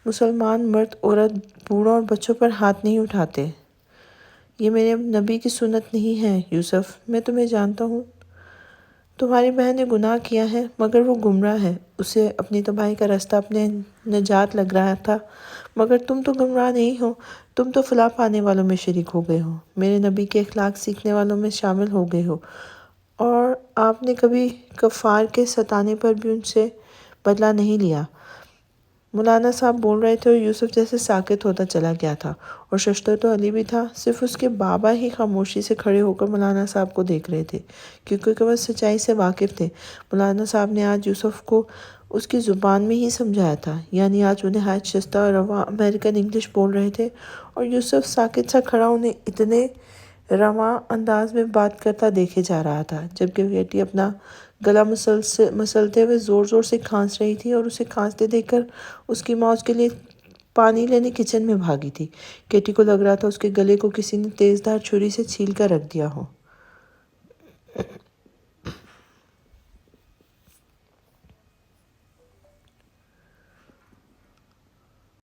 مسلمان مرد عورت بوڑھوں اور بچوں پر ہاتھ نہیں اٹھاتے، یہ میرے نبی کی سنت نہیں ہے۔ یوسف، میں تمہیں جانتا ہوں، تمہاری بہن نے گناہ کیا ہے، مگر وہ گمراہ ہے، اسے اپنی تباہی کا راستہ اپنے نجات لگ رہا تھا، مگر تم تو گمراہ نہیں ہو، تم تو فلاح پانے والوں میں شریک ہو گئے ہو، میرے نبی کے اخلاق سیکھنے والوں میں شامل ہو گئے ہو، اور آپ نے کبھی کفار کے ستانے پر بھی ان سے بدلہ نہیں لیا۔ مولانا صاحب بول رہے تھے اور یوسف جیسے ساکت ہوتا چلا گیا تھا، اور ششدر تو علی بھی تھا، صرف اس کے بابا ہی خاموشی سے کھڑے ہو کر مولانا صاحب کو دیکھ رہے تھے، کیونکہ وہ سچائی سے واقف تھے۔ مولانا صاحب نے آج یوسف کو اس کی زبان میں ہی سمجھایا تھا، یعنی آج وہ نہایت شائستہ اور رواں امریکن انگلش بول رہے تھے، اور یوسف ساکت سا کھڑا انہیں اتنے رواں انداز میں بات کرتا دیکھے جا رہا تھا، جبکہ کیٹی اپنا گلا مسلتے ہوئے زور زور سے کھانس رہی تھی، اور اسے کھانستے دیکھ کر اس کی ماں اس کے لیے پانی لینے کچن میں بھاگی تھی۔ کیٹی کو لگ رہا تھا اس کے گلے کو کسی نے تیز دھار چھری سے چھیل کر رکھ دیا ہو۔